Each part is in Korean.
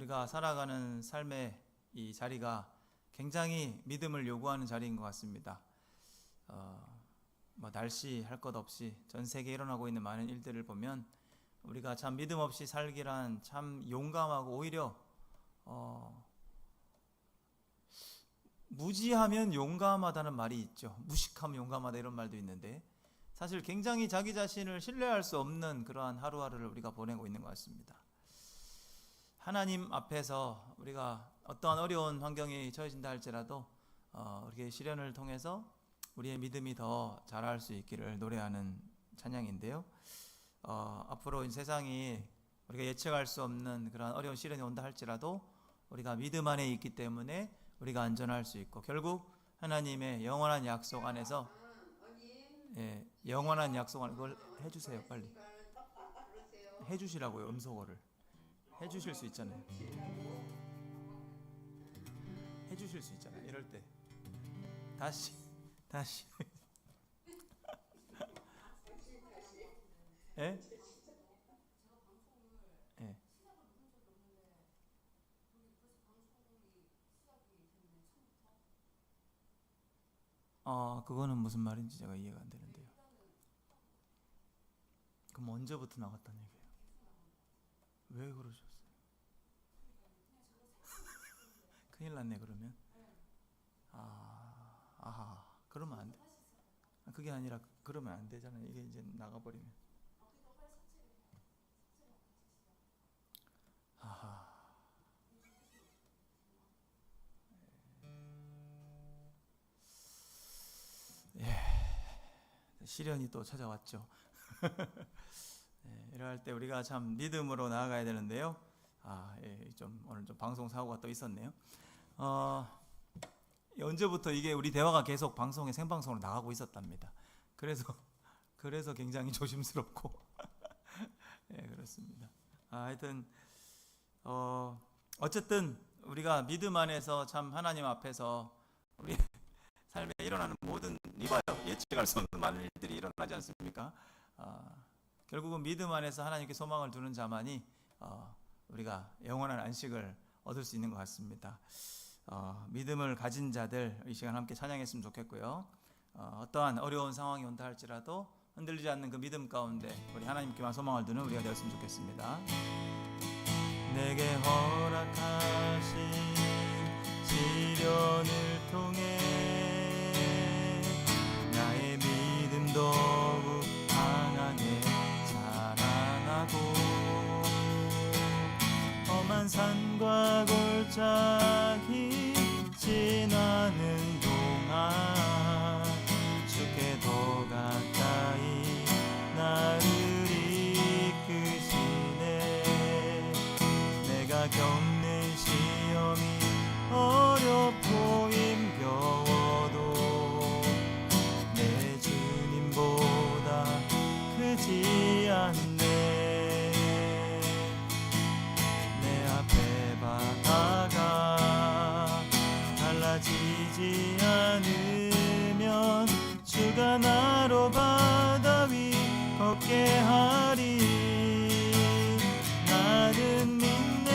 우리가 살아가는 삶의 이 자리가 굉장히 믿음을 요구하는 자리인 것 같습니다. 날씨 할 것 없이 전 세계에 일어나고 있는 많은 일들을 보면 우리가 참 믿음 없이 살기란 참 용감하고 오히려 무지하면 용감하다는 말이 있죠. 무식하면 용감하다 이런 말도 있는데 사실 굉장히 자기 자신을 신뢰할 수 없는 그러한 하루하루를 우리가 보내고 있는 것 같습니다. 하나님 앞에서 우리가 어떠한 어려운 환경에 처해진다 할지라도 우리의 시련을 통해서 우리의 믿음이 더 자랄 수 있기를 노래하는 찬양인데요. 앞으로 이 세상이 우리가 예측할 수 없는 그런 어려운 시련이 온다 할지라도 우리가 믿음 안에 있기 때문에 우리가 안전할 수 있고 결국 하나님의 영원한 약속 안에서 영원한 약속 안에 그걸 해주세요. 빨리 해주시라고요. 음소거를 해주실 수 있잖아요. 해주실 수 있잖아요. 이럴 때 다시 예? 예. 그거는 무슨 말인지 제가 이해가 안 되는데요. 그럼 언제부터 나갔다는 얘기예요? 왜 그러셨어요? 큰일 났네 그러면. 그러면 안 돼. 그게 아니라 그러면 안 되잖아요. 이게 이제 나가버리면. 시련이 또 찾아왔죠. 이럴 때 우리가 참 믿음으로 나아가야 되는데요. 오늘 좀 방송 사고가 또 있었네요. 언제부터 이게 우리 대화가 계속 방송에 생방송으로 나가고 있었답니다. 그래서 굉장히 조심스럽고 그렇습니다. 하여튼 어쨌든 우리가 믿음 안에서 참 하나님 앞에서 우리 삶에 일어나는 모든 이봐요. 예측할 수 없는 많은 일들이 일어나지 않습니까? 결국은 믿음 안에서 하나님께 소망을 두는 자만이 우리가 영원한 안식을 얻을 수 있는 것 같습니다. 믿음을 가진 자들 이 시간 함께 찬양했으면 좋겠고요. 어떠한 어려운 상황이 온다 할지라도 흔들리지 않는 그 믿음 가운데 우리 하나님께만 소망을 두는 우리가 되었으면 좋겠습니다. 내게 허락하신 시련을 통해 나의 믿음 더욱 강하게 자라나고 험한 산과 골짜기 지나는 동안 주께 더 가까이 나를 이끄시네. 내가 겪는 시험이 어렵고 힘겨워도 내 주님보다 크지 않네. 내 앞에 바다가 달라지지 않으면 주가 나로 바다 위 걷게 하리. 나는 믿네.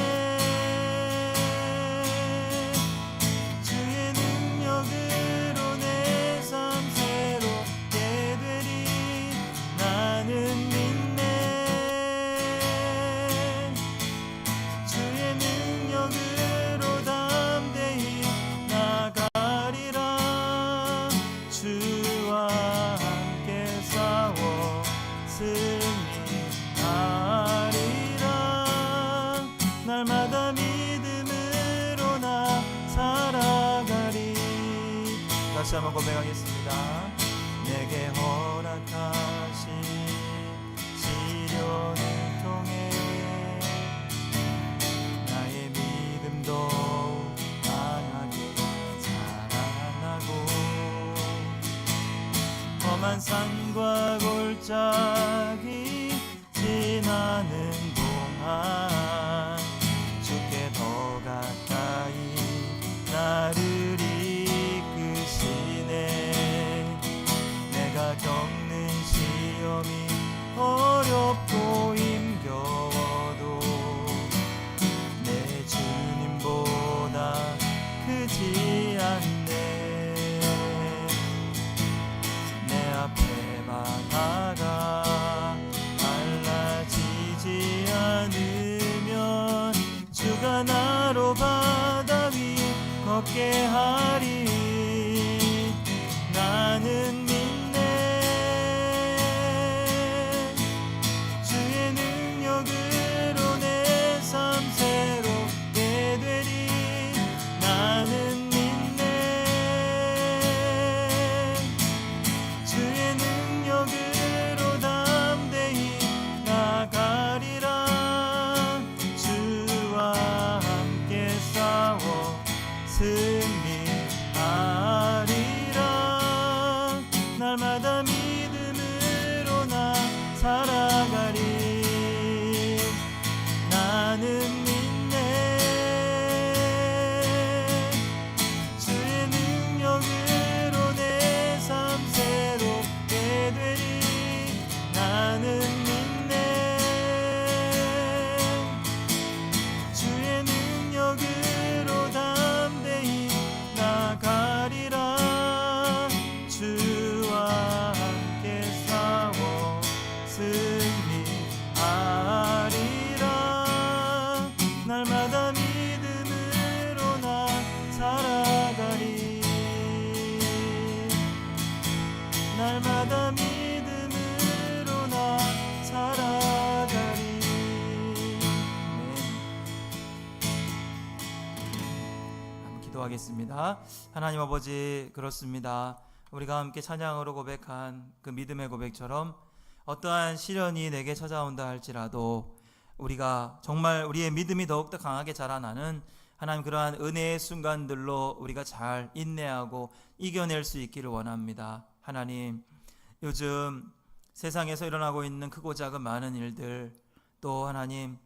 주의 능력으로 내 삶 새롭게 되리. 나는 믿네. 주의 능력으로 담대히 나가리라. 주와 함께 싸워 승리하리라. 날마다 믿음으로 나 살아가리. 다시 한번 고백하겠습니다. 내게 허락하신 시련을 통해 나의 믿음 더욱 강하게 자라나고 험한 산과 골짜기 지나는 동안 주께 더 가까이 나를 이끄시네. 내가 겪는 시험이 어렵고 힘겨워도 내 주 내가 나로 바다 위 걷게 하리. 나는 믿네. 주의 능력으로 내 삶 새롭게 되리. 나는 믿네. 주의 능력으로 담대히 나가리라. 주와 함께 싸워 승리하리라. 날마다 믿음으로 나 살아가리. 나는 믿네. 주의 능력으로 내 삶 새롭게 되리. 나는 믿네. 주의 능력으로 담대히 나가리라. 주와 함께 싸워 승리하리라. 날마다 믿음으로 나 살아가리. 날마다 믿음으로 나 살아가리. 한번 기도하겠습니다. 하나님 아버지, 그렇습니다. 우리가 함께 찬양으로 고백한 그 믿음의 고백처럼 어떠한 시련이 내게 찾아온다 할지라도 우리가 정말 우리의 믿음이 더욱더 강하게 자라나는 하나님 그러한 은혜의 순간들로 우리가 잘 인내하고 이겨낼 수 있기를 원합니다. 하나님, 요즘 세상에서 일어나고 있는 크고 작은 많은 일들, 또 하나님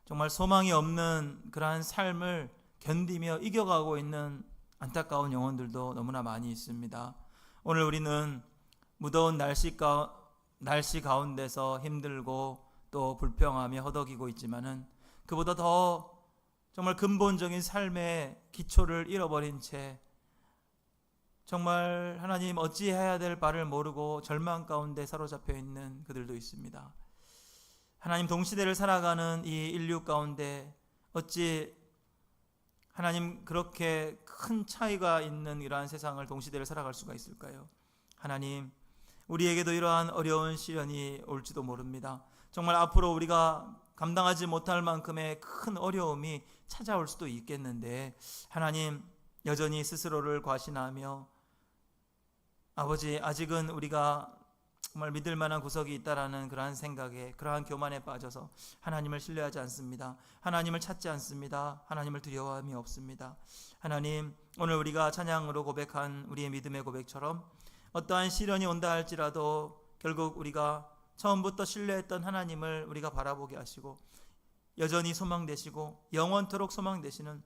정말 소망이 없는 그러한 삶을 견디며 이겨가고 있는 안타까운 영혼들도 너무나 많이 있습니다. 오늘 우리는 무더운 날씨 가운데서 힘들고 또 불평하며 허덕이고 있지만은 그보다 더 정말 근본적인 삶의 기초를 잃어버린 채 정말 하나님 어찌해야 될 바를 모르고 절망 가운데 사로잡혀 있는 그들도 있습니다. 하나님, 동시대를 살아가는 이 인류 가운데 어찌 하나님 그렇게 큰 차이가 있는 이러한 세상을 동시대를 살아갈 수가 있을까요? 하나님, 우리에게도 이러한 어려운 시련이 올지도 모릅니다. 정말 앞으로 우리가 감당하지 못할 만큼의 큰 어려움이 찾아올 수도 있겠는데 하나님, 여전히 스스로를 과신하며 아버지, 아직은 우리가 정말 믿을 만한 구석이 있다라는 그러한 생각에, 그러한 교만에 빠져서 하나님을 신뢰하지 않습니다. 하나님을 찾지 않습니다. 하나님을 두려워함이 없습니다. 하나님, 오늘 우리가 찬양으로 고백한 우리의 믿음의 고백처럼 어떠한 시련이 온다 할지라도 결국 우리가 처음부터 신뢰했던 하나님을 우리가 바라보게 하시고 여전히 소망되시고 영원토록 소망되시는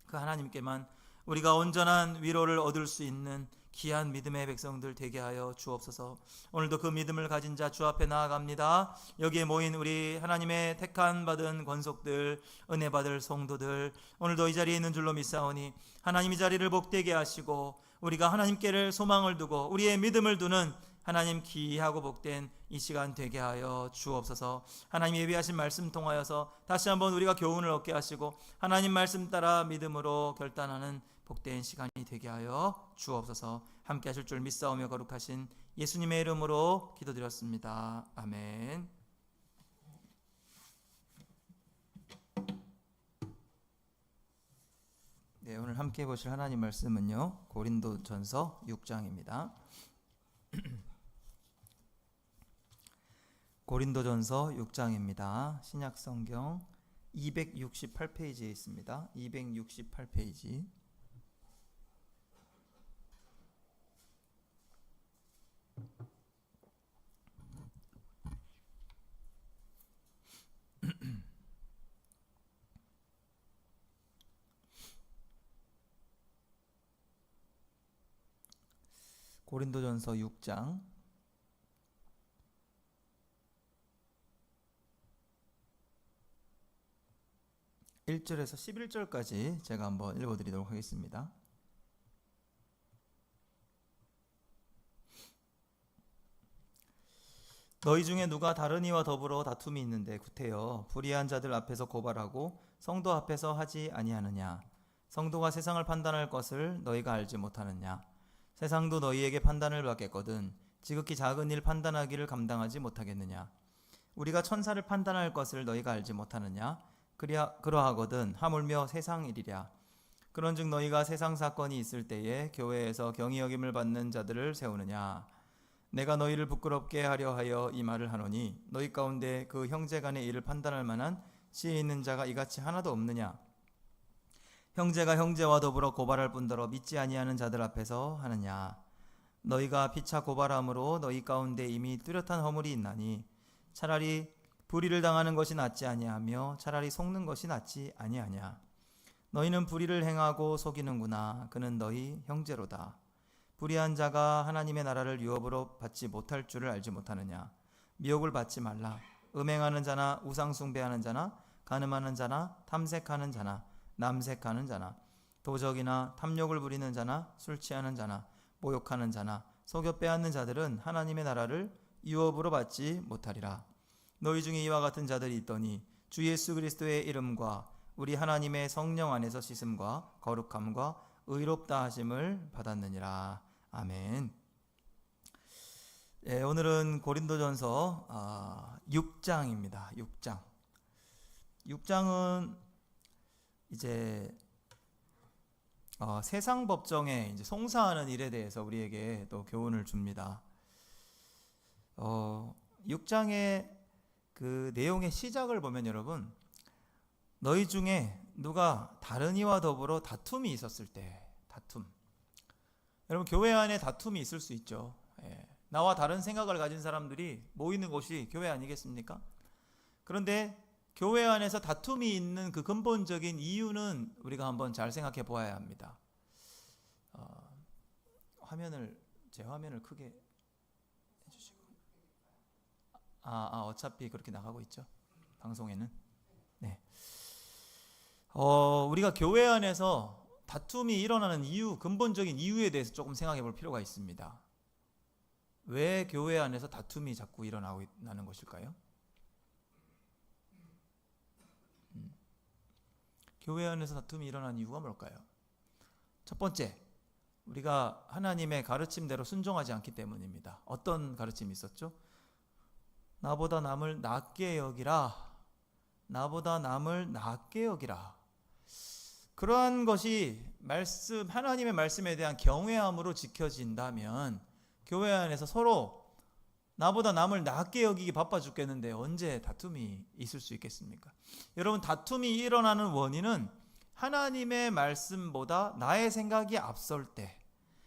그 하나님께만 우리가 온전한 위로를 얻을 수 있는 귀한 믿음의 백성들 되게 하여 주옵소서. 오늘도 그 믿음을 가진 자 주 앞에 나아갑니다. 여기에 모인 우리 하나님의 택한 받은 권속들, 은혜 받을 성도들, 오늘도 이 자리에 있는 줄로 믿사오니 하나님 이 자리를 복되게 하시고 우리가 하나님께를 소망을 두고 우리의 믿음을 두는 하나님 귀하고 복된 이 시간 되게 하여 주옵소서. 하나님 예비하신 말씀 통하여서 다시 한번 우리가 교훈을 얻게 하시고 하나님 말씀 따라 믿음으로 결단하는 복된 시간이 되게 하여 주옵소서. 함께 하실 줄 믿사오며 거룩하신 예수님의 이름으로 기도드렸습니다. 아멘. 네, 오늘 함께 보실 하나님 말씀은요, 고린도전서 6장입니다. 고린도전서 6장입니다. 신약성경 268페이지에 있습니다. 268페이지. 고린도전서 6장 1절에서 11절까지 제가 한번 읽어드리도록 하겠습니다. 너희 중에 누가 다른 이와 더불어 다툼이 있는데 구태여 불의한 자들 앞에서 고발하고 성도 앞에서 하지 아니하느냐? 성도가 세상을 판단할 것을 너희가 알지 못하느냐? 세상도 너희에게 판단을 받겠거든 지극히 작은 일 판단하기를 감당하지 못하겠느냐? 우리가 천사를 판단할 것을 너희가 알지 못하느냐? 그러하거든 하물며 세상 일이랴. 그런즉 너희가 세상 사건이 있을 때에 교회에서 경히 여김을 받는 자들을 세우느냐? 내가 너희를 부끄럽게 하려 하여 이 말을 하노니 너희 가운데 그 형제 간의 일을 판단할 만한 지혜 있는 자가 이같이 하나도 없느냐? 형제가 형제와 더불어 고발할 뿐더러 믿지 아니하는 자들 앞에서 하느냐? 너희가 피차 고발함으로 너희 가운데 이미 뚜렷한 허물이 있나니 차라리 불의를 당하는 것이 낫지 아니하며 차라리 속는 것이 낫지 아니하냐? 너희는 불의를 행하고 속이는구나. 그는 너희 형제로다. 불의한 자가 하나님의 나라를 유업으로 받지 못할 줄을 알지 못하느냐? 미혹을 받지 말라. 음행하는 자나 우상 숭배하는 자나 간음하는 자나 탐색하는 자나 남색하는 자나 도적이나 탐욕을 부리는 자나 술 취하는 자나 모욕하는 자나 속여 빼앗는 자들은 하나님의 나라를 유업으로 받지 못하리라. 너희 중에 이와 같은 자들이 있더니 주 예수 그리스도의 이름과 우리 하나님의 성령 안에서 씻음과 거룩함과 의롭다 하심을 받았느니라. 아멘. 예, 오늘은 고린도전서 6장입니다. 6장. 6장은 이제 세상 법정에 이제 송사하는 일에 대해서 우리에게 또 교훈을 줍니다. 6장의 그 내용의 시작을 보면 여러분, 너희 중에 누가 다른 이와 더불어 다툼이 있었을 때, 다툼. 여러분, 교회 안에 다툼이 있을 수 있죠. 예. 나와 다른 생각을 가진 사람들이 모이는 곳이 교회 아니겠습니까? 그런데 교회 안에서 다툼이 있는 그 근본적인 이유는 우리가 한번 잘 생각해 보아야 합니다. 제 화면을 크게 해주시고. 어차피 그렇게 나가고 있죠. 방송에는. 네. 우리가 교회 안에서 다툼이 일어나는 이유, 근본적인 이유에 대해서 조금 생각해 볼 필요가 있습니다. 왜 교회 안에서 다툼이 자꾸 일어나는 것일까요? 교회 안에서 다툼이 일어나는 이유가 뭘까요? 첫 번째, 우리가 하나님의 가르침대로 순종하지 않기 때문입니다. 어떤 가르침이 있었죠? 나보다 남을 낮게 여기라. 나보다 남을 낮게 여기라. 그러한 것이 하나님의 말씀에 대한 경외함으로 지켜진다면 교회 안에서 서로 나보다 남을 낮게 여기기 바빠 죽겠는데 언제 다툼이 있을 수 있겠습니까? 여러분, 다툼이 일어나는 원인은 하나님의 말씀보다 나의 생각이 앞설 때,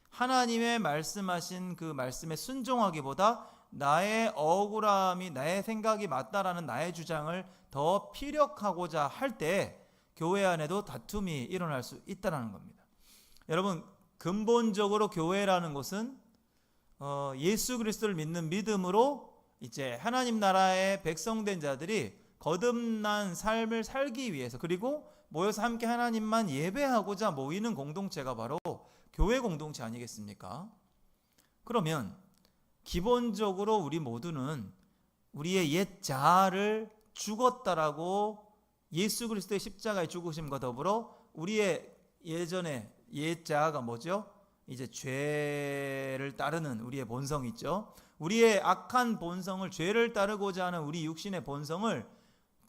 하나님의 말씀하신 그 말씀에 순종하기보다 나의 억울함이, 나의 생각이 맞다라는 나의 주장을 더 피력하고자 할 때 교회 안에도 다툼이 일어날 수 있다는 겁니다. 여러분, 근본적으로 교회라는 것은 예수 그리스도를 믿는 믿음으로 이제 하나님 나라의 백성된 자들이 거듭난 삶을 살기 위해서, 그리고 모여서 함께 하나님만 예배하고자 모이는 공동체가 바로 교회 공동체 아니겠습니까? 그러면 기본적으로 우리 모두는 우리의 옛 자아를 죽었다라고 예수 그리스도의 십자가의 죽으심과 더불어 우리의 예전에 옛 자아가 뭐죠? 이제 죄를 따르는 우리의 본성이 있죠. 우리의 악한 본성을, 죄를 따르고자 하는 우리 육신의 본성을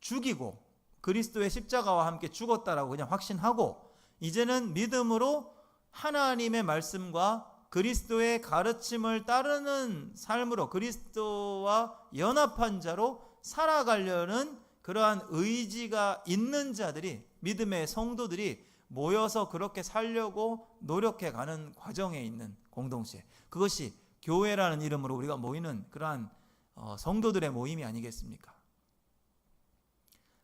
죽이고 그리스도의 십자가와 함께 죽었다라고 그냥 확신하고, 이제는 믿음으로 하나님의 말씀과 그리스도의 가르침을 따르는 삶으로 그리스도와 연합한 자로 살아가려는 그러한 의지가 있는 자들이, 믿음의 성도들이 모여서 그렇게 살려고 노력해가는 과정에 있는 공동체, 그것이 교회라는 이름으로 우리가 모이는 그러한 성도들의 모임이 아니겠습니까?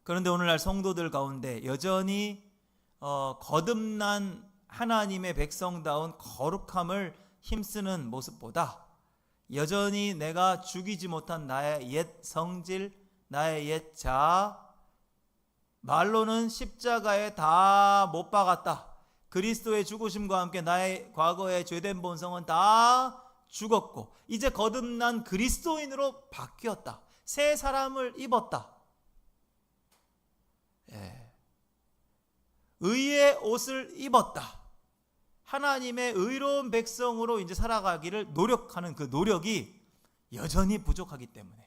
그런데 오늘날 성도들 가운데 여전히 거듭난 하나님의 백성다운 거룩함을 힘쓰는 모습보다 여전히 내가 죽이지 못한 나의 옛 성질, 나의 옛 자아, 말로는 십자가에 다 못 박았다, 그리스도의 죽으심과 함께 나의 과거의 죄된 본성은 다 죽었고 이제 거듭난 그리스도인으로 바뀌었다, 새 사람을 입었다. 의의 옷을 입었다. 하나님의 의로운 백성으로 이제 살아가기를 노력하는 그 노력이 여전히 부족하기 때문에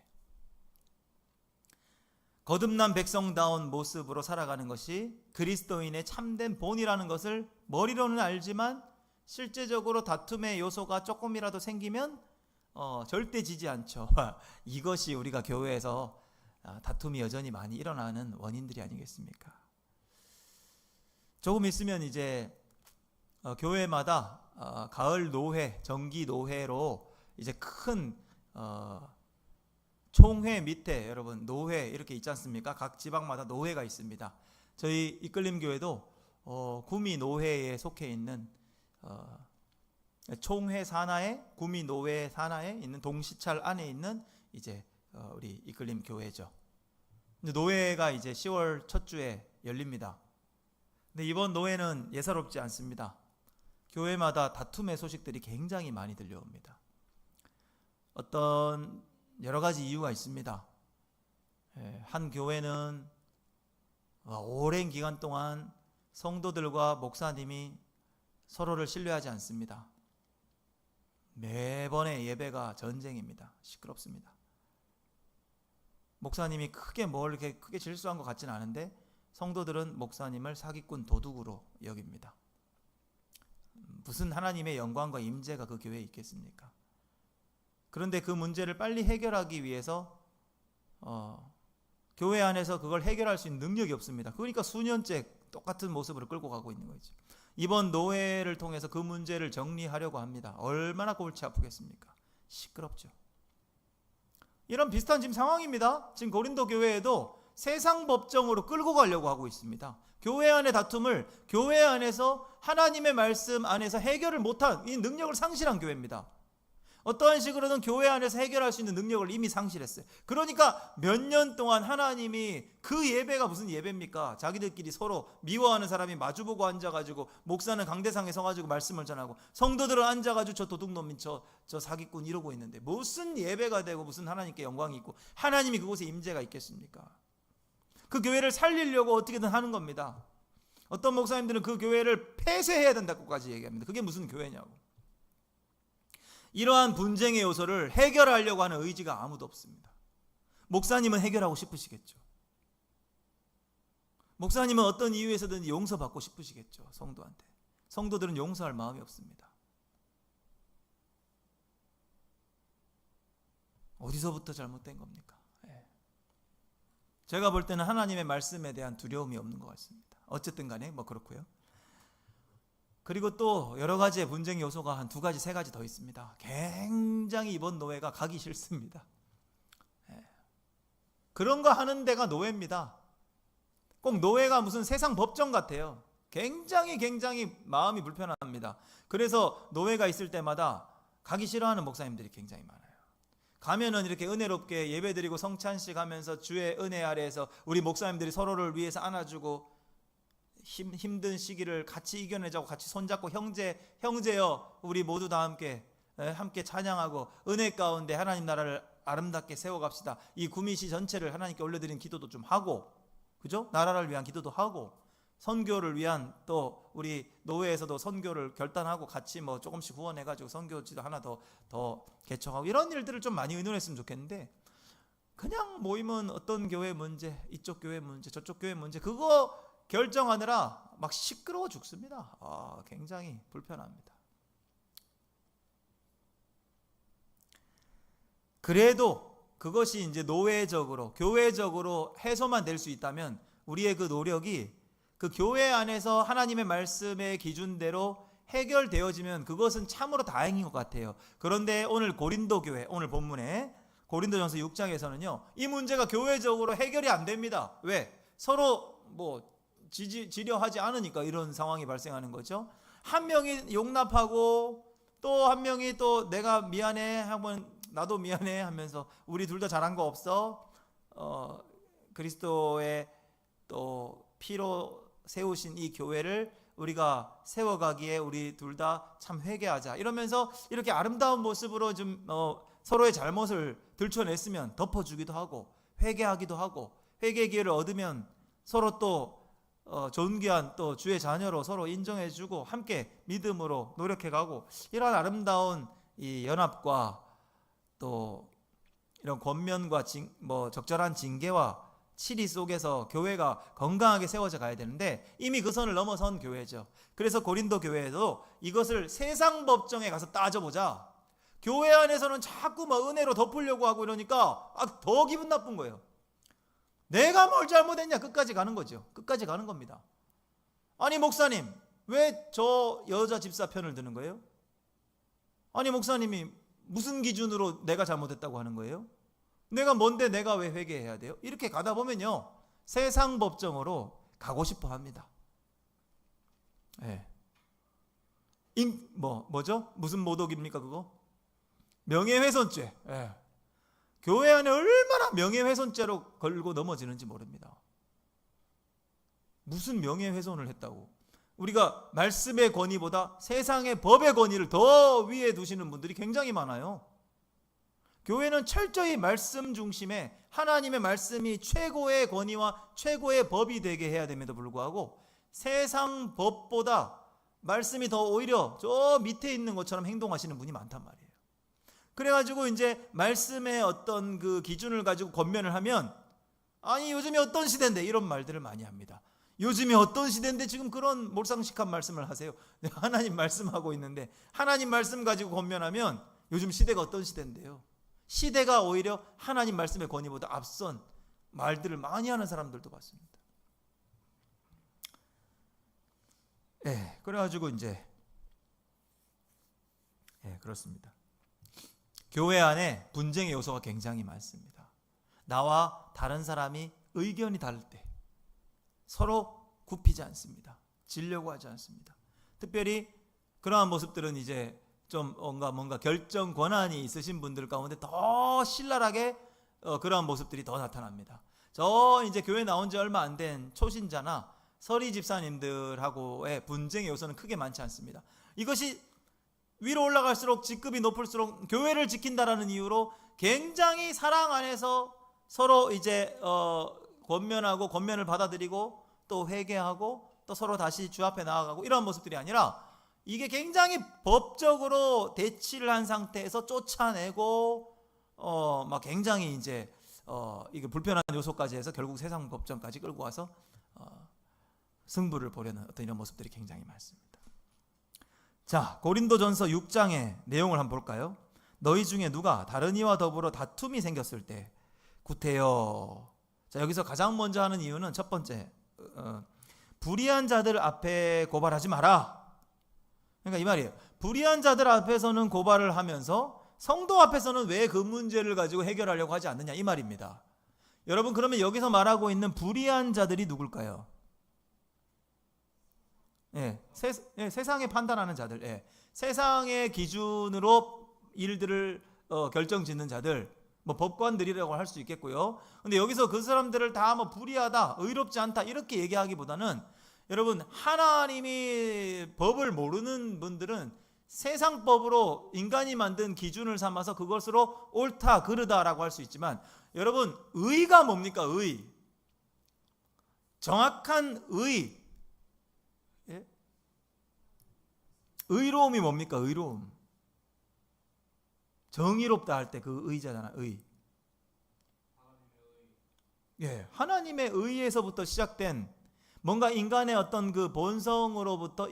거듭난 백성다운 모습으로 살아가는 것이 그리스도인의 참된 본이라는 것을 머리로는 알지만 실제적으로 다툼의 요소가 조금이라도 생기면 절대 지지 않죠. 이것이 우리가 교회에서 다툼이 여전히 많이 일어나는 원인들이 아니겠습니까? 조금 있으면 이제 교회마다 가을 노회, 정기 노회로 이제 큰 총회 밑에 여러분 노회 이렇게 있지 않습니까? 각 지방마다 노회가 있습니다. 저희 이끌림 교회도 구미 노회에 속해 있는 총회 산하에 구미 노회 산하에 있는 동시찰 안에 있는 이제 우리 이끌림 교회죠. 근데 노회가 이제 10월 첫 주에 열립니다. 근데 이번 노회는 예사롭지 않습니다. 교회마다 다툼의 소식들이 굉장히 많이 들려옵니다. 어떤 여러 가지 이유가 있습니다. 한 교회는 오랜 기간 동안 성도들과 목사님이 서로를 신뢰하지 않습니다. 매번의 예배가 전쟁입니다. 시끄럽습니다. 목사님이 이렇게 크게 실수한 것 같지는 않은데 성도들은 목사님을 사기꾼 도둑으로 여깁니다. 무슨 하나님의 영광과 임재가 그 교회에 있겠습니까? 그런데 그 문제를 빨리 해결하기 위해서 교회 안에서 그걸 해결할 수 있는 능력이 없습니다. 그러니까 수년째 똑같은 모습으로 끌고 가고 있는 거죠. 이번 노회를 통해서 그 문제를 정리하려고 합니다. 얼마나 골치 아프겠습니까? 시끄럽죠. 이런 비슷한 지금 상황입니다. 지금 고린도 교회에도 세상 법정으로 끌고 가려고 하고 있습니다. 교회 안의 다툼을 교회 안에서 하나님의 말씀 안에서 해결을 못한 이 능력을 상실한 교회입니다. 어떠한 식으로든 교회 안에서 해결할 수 있는 능력을 이미 상실했어요. 그러니까 몇 년 동안 하나님이 그 예배가 무슨 예배입니까? 자기들끼리 서로 미워하는 사람이 마주보고 앉아가지고 목사는 강대상에 서가지고 말씀을 전하고 성도들은 앉아가지고 저 도둑놈인 저 사기꾼 이러고 있는데 무슨 예배가 되고 무슨 하나님께 영광이 있고 하나님이 그곳에 임재가 있겠습니까? 그 교회를 살리려고 어떻게든 하는 겁니다. 어떤 목사님들은 그 교회를 폐쇄해야 된다고까지 얘기합니다. 그게 무슨 교회냐고. 이러한 분쟁의 요소를 해결하려고 하는 의지가 아무도 없습니다. 목사님은 해결하고 싶으시겠죠. 목사님은 어떤 이유에서든 용서받고 싶으시겠죠. 성도한테. 성도들은 용서할 마음이 없습니다. 어디서부터 잘못된 겁니까? 제가 볼 때는 하나님의 말씀에 대한 두려움이 없는 것 같습니다. 어쨌든 간에 그렇고요. 그리고 또 여러 가지의 분쟁 요소가 한 2가지, 3가지 더 있습니다. 굉장히 이번 노회가 가기 싫습니다. 그런 거 하는 데가 노회입니다. 꼭 노회가 무슨 세상 법정 같아요. 굉장히 마음이 불편합니다. 그래서 노회가 있을 때마다 가기 싫어하는 목사님들이 굉장히 많아요. 가면은 이렇게 은혜롭게 예배드리고 성찬식 하면서 주의 은혜 아래에서 우리 목사님들이 서로를 위해서 안아주고 힘든 시기를 같이 이겨내자고 같이 손잡고 형제여 우리 모두 다 함께 찬양하고 은혜 가운데 하나님 나라를 아름답게 세워갑시다. 이 구미시 전체를 하나님께 올려드리는 기도도 좀 하고, 그죠? 나라를 위한 기도도 하고, 선교를 위한 또 우리 노회에서도 선교를 결단하고 같이 조금씩 후원해가지고 선교지도 하나 더 개척하고 이런 일들을 좀 많이 의논했으면 좋겠는데 그냥 모이면 어떤 교회 문제, 이쪽 교회 문제, 저쪽 교회 문제 그거 결정하느라 막 시끄러워 죽습니다. 굉장히 불편합니다. 그래도 그것이 이제 노회적으로 교회적으로 해소만 될 수 있다면 우리의 그 노력이 그 교회 안에서 하나님의 말씀의 기준대로 해결되어지면 그것은 참으로 다행인 것 같아요. 그런데 오늘 고린도 교회, 오늘 본문에 고린도전서 6장에서는요 이 문제가 교회적으로 해결이 안 됩니다. 왜? 서로 지려하지 않으니까 이런 상황이 발생하는 거죠. 한 명이 용납하고 또 한 명이 또 내가 미안해 하면 나도 미안해 하면서 우리 둘 다 잘한 거 없어? 그리스도의 또 피로 세우신 이 교회를 우리가 세워가기에 우리 둘 다 참 회개하자 이러면서 이렇게 아름다운 모습으로 좀 서로의 잘못을 들춰냈으면 덮어주기도 하고 회개하기도 하고 회개 기회를 얻으면 서로 또 존귀한 또 주의 자녀로 서로 인정해주고 함께 믿음으로 노력해가고 이런 아름다운 이 연합과 또 이런 권면과 적절한 징계와 치리 속에서 교회가 건강하게 세워져 가야 되는데 이미 그 선을 넘어선 교회죠. 그래서 고린도 교회에도 이것을 세상 법정에 가서 따져보자. 교회 안에서는 자꾸 은혜로 덮으려고 하고 이러니까 더 기분 나쁜 거예요. 내가 뭘 잘못했냐? 끝까지 가는 거죠. 끝까지 가는 겁니다. 아니 목사님, 왜 저 여자 집사 편을 드는 거예요? 아니 목사님이 무슨 기준으로 내가 잘못했다고 하는 거예요? 내가 뭔데 내가 왜 회개해야 돼요? 이렇게 가다 보면요, 세상 법정으로 가고 싶어 합니다. 예. 뭐죠? 무슨 모독입니까 그거? 명예훼손죄. 예. 교회 안에 얼마나 명예훼손죄로 걸고 넘어지는지 모릅니다. 무슨 명예훼손을 했다고? 우리가 말씀의 권위보다 세상의 법의 권위를 더 위에 두시는 분들이 굉장히 많아요. 교회는 철저히 말씀 중심에 하나님의 말씀이 최고의 권위와 최고의 법이 되게 해야 됨에도 불구하고 세상 법보다 말씀이 더 오히려 저 밑에 있는 것처럼 행동하시는 분이 많단 말이에요. 그래가지고 이제 말씀의 어떤 그 기준을 가지고 권면을 하면 아니 요즘이 어떤 시대인데 이런 말들을 많이 합니다. 요즘이 어떤 시대인데 지금 그런 몰상식한 말씀을 하세요. 하나님 말씀하고 있는데 하나님 말씀 가지고 권면하면 요즘 시대가 어떤 시대인데요. 시대가 오히려 하나님 말씀의 권위보다 앞선 말들을 많이 하는 사람들도 봤습니다. 그래가지고 이제 그렇습니다. 교회 안에 분쟁의 요소가 굉장히 많습니다. 나와 다른 사람이 의견이 다를 때 서로 굽히지 않습니다. 지려고 하지 않습니다. 특별히 그러한 모습들은 이제 좀 뭔가 결정 권한이 있으신 분들 가운데 더 신랄하게 그러한 모습들이 더 나타납니다. 저 이제 교회 나온 지 얼마 안 된 초신자나 서리 집사님들하고의 분쟁의 요소는 크게 많지 않습니다. 이것이 위로 올라갈수록 직급이 높을수록 교회를 지킨다라는 이유로 굉장히 사랑 안에서 서로 이제 권면하고 권면을 받아들이고 또 회개하고 또 서로 다시 주 앞에 나아가고 이런 모습들이 아니라 이게 굉장히 법적으로 대치를 한 상태에서 쫓아내고 막 굉장히 이제 이게 불편한 요소까지 해서 결국 세상 법정까지 끌고 와서 승부를 보려는 어떤 이런 모습들이 굉장히 많습니다. 자, 고린도전서 6장의 내용을 한번 볼까요? 너희 중에 누가 다른 이와 더불어 다툼이 생겼을 때 구태여. 자, 여기서 가장 먼저 하는 이유는 첫 번째, 불의한 자들 앞에 고발하지 마라. 그러니까 이 말이에요. 불의한 자들 앞에서는 고발을 하면서 성도 앞에서는 왜 그 문제를 가지고 해결하려고 하지 않느냐 이 말입니다. 여러분, 그러면 여기서 말하고 있는 불의한 자들이 누굴까요? 세상에 판단하는 자들, 세상의 기준으로 일들을 결정짓는 자들, 뭐 법관들이라고 할 수 있겠고요. 근데 여기서 그 사람들을 다 뭐 불의하다, 의롭지 않다 이렇게 얘기하기보다는 여러분, 하나님이 법을 모르는 분들은 세상 법으로 인간이 만든 기준을 삼아서 그것으로 옳다 그르다라고 할 수 있지만, 여러분, 의가 뭡니까? 의, 정확한 의, 의로움이 뭡니까? 의로움. 정의롭다 할 때 그 의잖아. 의. 하나님의 의에서부터 시작된 뭔가 인간의 어떤 그 본성으로부터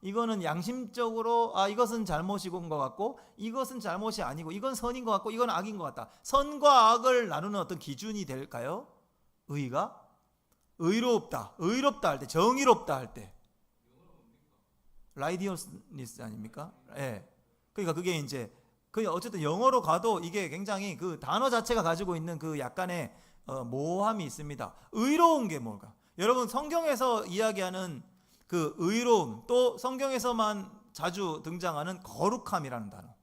이거는 양심적으로 이것은 잘못인 것 같고 이것은 잘못이 아니고 이건 선인 것 같고 이건 악인 것 같다. 선과 악을 나누는 어떤 기준이 될까요? 의가 의롭다 할 때, 정의롭다 할 때, 라이디어스니스 아닙니까? 그러니까 그게 이제 어쨌든 영어로 가도 이게 굉장히 그 단어 자체가 가지고 있는 그 약간의 모호함이 있습니다. 의로운 게 뭘까? 여러분, 성경에서 이야기하는 그 의로움, 또 성경에서만 자주 등장하는 거룩함이라는 단어,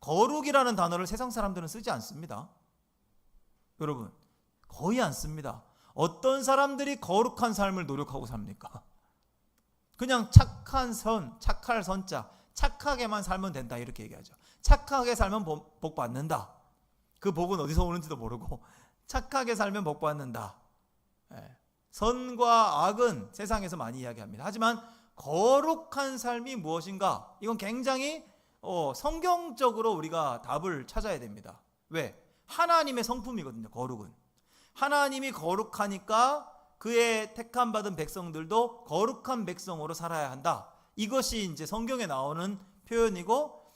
거룩이라는 단어를 세상 사람들은 쓰지 않습니다. 여러분, 거의 안 씁니다. 어떤 사람들이 거룩한 삶을 노력하고 삽니까? 그냥 착할 선자, 착하게만 살면 된다 이렇게 얘기하죠. 착하게 살면 복 받는다. 그 복은 어디서 오는지도 모르고 착하게 살면 복 받는다. 선과 악은 세상에서 많이 이야기합니다. 하지만 거룩한 삶이 무엇인가? 이건 굉장히 성경적으로 우리가 답을 찾아야 됩니다. 왜? 하나님의 성품이거든요. 거룩은. 하나님이 거룩하니까 그의 택함 받은 백성들도 거룩한 백성으로 살아야 한다. 이것이 이제 성경에 나오는 표현이고,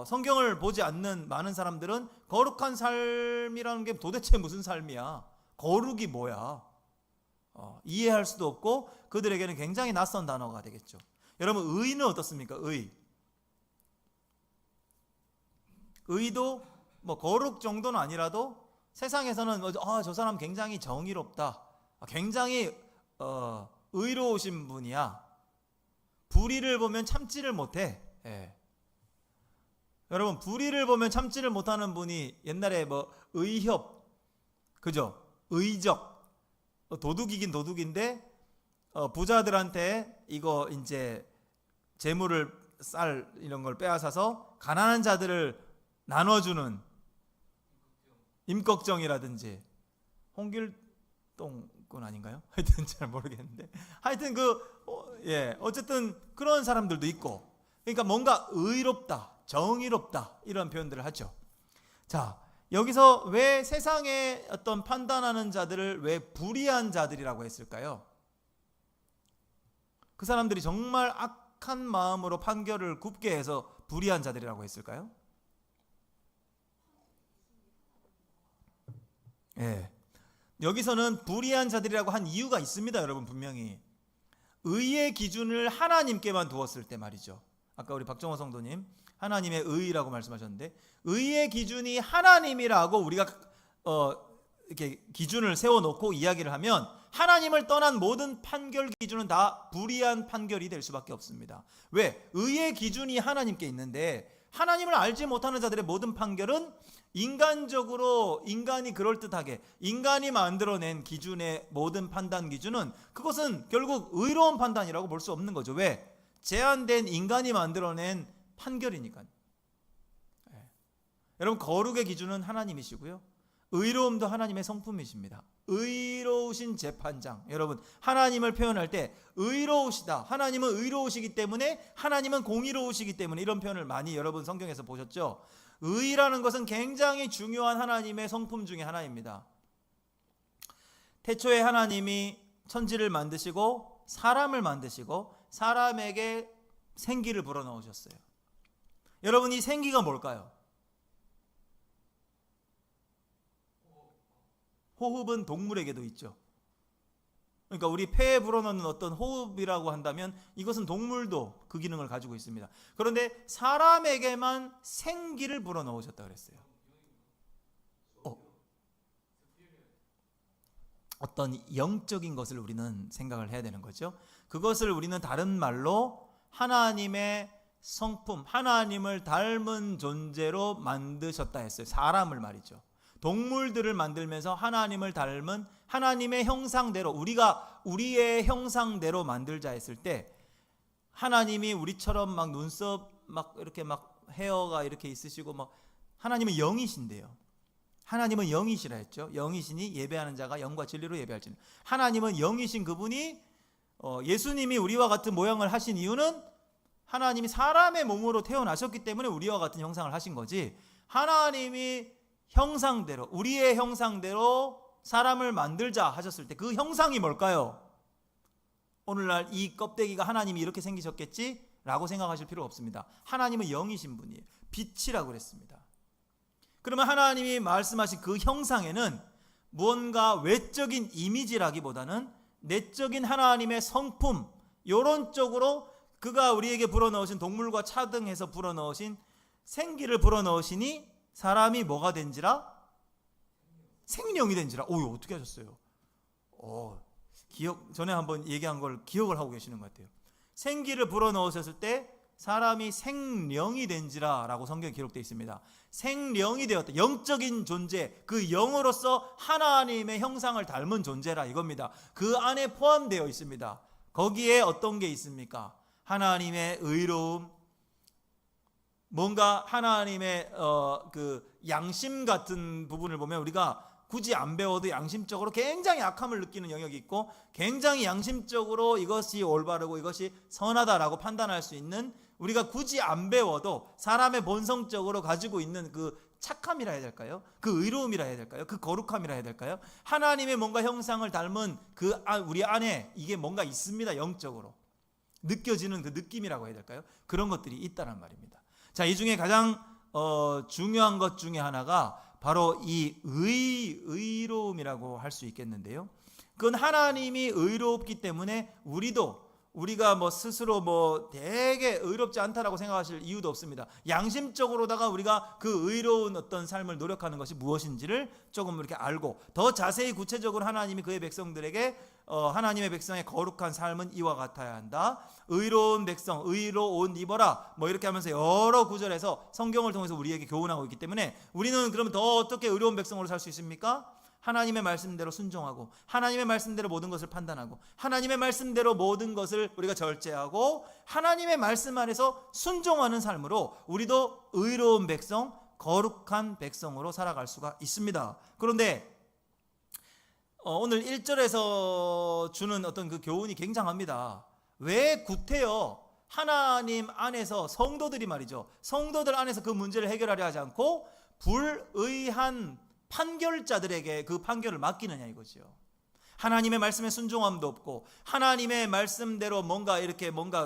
성경을 보지 않는 많은 사람들은 거룩한 삶이라는 게 도대체 무슨 삶이야? 거룩이 뭐야? 이해할 수도 없고 그들에게는 굉장히 낯선 단어가 되겠죠. 여러분, 의는 어떻습니까? 의도 뭐 거룩 정도는 아니라도 세상에서는 저 사람 굉장히 정의롭다, 굉장히 의로우신 분이야, 불의를 보면 참지를 못해. 여러분, 불의를 보면 참지를 못하는 분이 옛날에 뭐 의협, 그죠? 의적, 도둑이긴 도둑인데 부자들한테 이거 이제 재물을 쌀 이런 걸 빼앗아서 가난한 자들을 나눠주는 임꺽정이라든지, 홍길동군 아닌가요? 하여튼 잘 모르겠는데, 하여튼 어쨌든 그런 사람들도 있고, 그러니까 뭔가 의롭다, 정의롭다 이런 표현들을 하죠. 자, 여기서 왜 세상의 어떤 판단하는 자들을 왜 불의한 자들이라고 했을까요? 그 사람들이 정말 악한 마음으로 판결을 굽게 해서 불의한 자들이라고 했을까요? 여기서는 불의한 자들이라고 한 이유가 있습니다. 여러분, 분명히 의의 기준을 하나님께만 두었을 때 말이죠. 아까 우리 박정호 성도님 하나님의 의라고 말씀하셨는데, 의의 기준이 하나님이라고 우리가 이렇게 기준을 세워놓고 이야기를 하면 하나님을 떠난 모든 판결 기준은 다 불의한 판결이 될 수밖에 없습니다. 왜? 의의 기준이 하나님께 있는데 하나님을 알지 못하는 자들의 모든 판결은 인간적으로, 인간이 그럴듯하게 인간이 만들어낸 기준의 모든 판단 기준은 그것은 결국 의로운 판단이라고 볼 수 없는 거죠. 왜? 제한된 인간이 만들어낸 판결이니까요. 여러분, 거룩의 기준은 하나님이시고요, 의로움도 하나님의 성품이십니다. 의로우신 재판장. 여러분, 하나님을 표현할 때 의로우시다, 하나님은 의로우시기 때문에, 하나님은 공의로우시기 때문에, 이런 표현을 많이 여러분 성경에서 보셨죠. 의라는 것은 굉장히 중요한 하나님의 성품 중에 하나입니다. 태초에 하나님이 천지를 만드시고 사람을 만드시고 사람에게 생기를 불어넣으셨어요. 여러분, 이 생기가 뭘까요? 호흡은 동물에게도 있죠. 그러니까 우리 폐에 불어넣는 어떤 호흡이라고 한다면 이것은 동물도 그 기능을 가지고 있습니다. 그런데 사람에게만 생기를 불어넣으셨다 그랬어요. 어떤 영적인 것을 우리는 생각을 해야 되는 거죠. 그것을 우리는 다른 말로 하나님의 성품, 하나님을 닮은 존재로 만드셨다 했어요. 사람을 말이죠. 동물들을 만들면서 하나님을 닮은 하나님의 형상대로, 우리가 우리의 형상대로 만들자 했을 때 하나님이 우리처럼 막 눈썹 막 이렇게 막 헤어가 이렇게 있으시고 막, 하나님은 영이신데요. 하나님은 영이시라 했죠. 영이시니 예배하는 자가 영과 진리로 예배할지니. 하나님은 영이신 그분이 예수님이 우리와 같은 모양을 하신 이유는 하나님이 사람의 몸으로 태어나셨기 때문에 우리와 같은 형상을 하신 거지, 하나님이 형상대로, 우리의 형상대로 사람을 만들자 하셨을 때 그 형상이 뭘까요? 오늘날 이 껍데기가 하나님이 이렇게 생기셨겠지? 라고 생각하실 필요 없습니다. 하나님은 영이신 분이에요. 빛이라고 그랬습니다. 그러면 하나님이 말씀하신 그 형상에는 무언가 외적인 이미지라기보다는 내적인 하나님의 성품, 이런 쪽으로 그가 우리에게 불어넣으신, 동물과 차등해서 불어넣으신 생기를 불어넣으시니 사람이 뭐가 된지라? 생명이 된지라. 오, 어떻게 하셨어요? 전에 한번 얘기한 걸 기억을 하고 계시는 것 같아요. 생기를 불어넣으셨을 때 사람이 생령이 된지라 라고 성경에 기록되어 있습니다. 생령이 되었다. 영적인 존재, 그 영으로서 하나님의 형상을 닮은 존재라 이겁니다. 그 안에 포함되어 있습니다. 거기에 어떤 게 있습니까? 하나님의 의로움, 뭔가 하나님의 그 양심 같은 부분을 보면 우리가 굳이 안 배워도 양심적으로 굉장히 악함을 느끼는 영역이 있고, 굉장히 양심적으로 이것이 올바르고 이것이 선하다라고 판단할 수 있는, 우리가 굳이 안 배워도 사람의 본성적으로 가지고 있는 그 착함이라 해야 될까요? 그 의로움이라 해야 될까요? 그 거룩함이라 해야 될까요? 하나님의 뭔가 형상을 닮은 우리 안에 이게 뭔가 있습니다. 영적으로 느껴지는 그 느낌이라고 해야 될까요? 그런 것들이 있다는 말입니다. 자, 이 중에 가장 중요한 것 중에 하나가 바로 이 의로움이라고 할 수 있겠는데요. 그건 하나님이 의롭기 때문에 우리가 뭐 스스로 뭐 되게 의롭지 않다라고 생각하실 이유도 없습니다. 양심적으로다가 우리가 그 의로운 어떤 삶을 노력하는 것이 무엇인지를 조금 이렇게 알고, 더 자세히 구체적으로 하나님이 그의 백성들에게 하나님의 백성의 거룩한 삶은 이와 같아야 한다. 의로운 백성, 의로 옷 입어라. 뭐 이렇게 하면서 여러 구절에서 성경을 통해서 우리에게 교훈하고 있기 때문에, 우리는 그러면 더 어떻게 의로운 백성으로 살 수 있습니까? 하나님의 말씀대로 순종하고, 하나님의 말씀대로 모든 것을 판단하고, 하나님의 말씀대로 모든 것을 우리가 절제하고, 하나님의 말씀 안에서 순종하는 삶으로 우리도 의로운 백성, 거룩한 백성으로 살아갈 수가 있습니다. 그런데 오늘 1절에서 주는 어떤 그 교훈이 굉장합니다. 왜 구태여 하나님 안에서 성도들이 말이죠, 성도들 안에서 그 문제를 해결하려 하지 않고 불의한 판결자들에게 그 판결을 맡기느냐 이거죠. 하나님의 말씀에 순종함도 없고, 하나님의 말씀대로 뭔가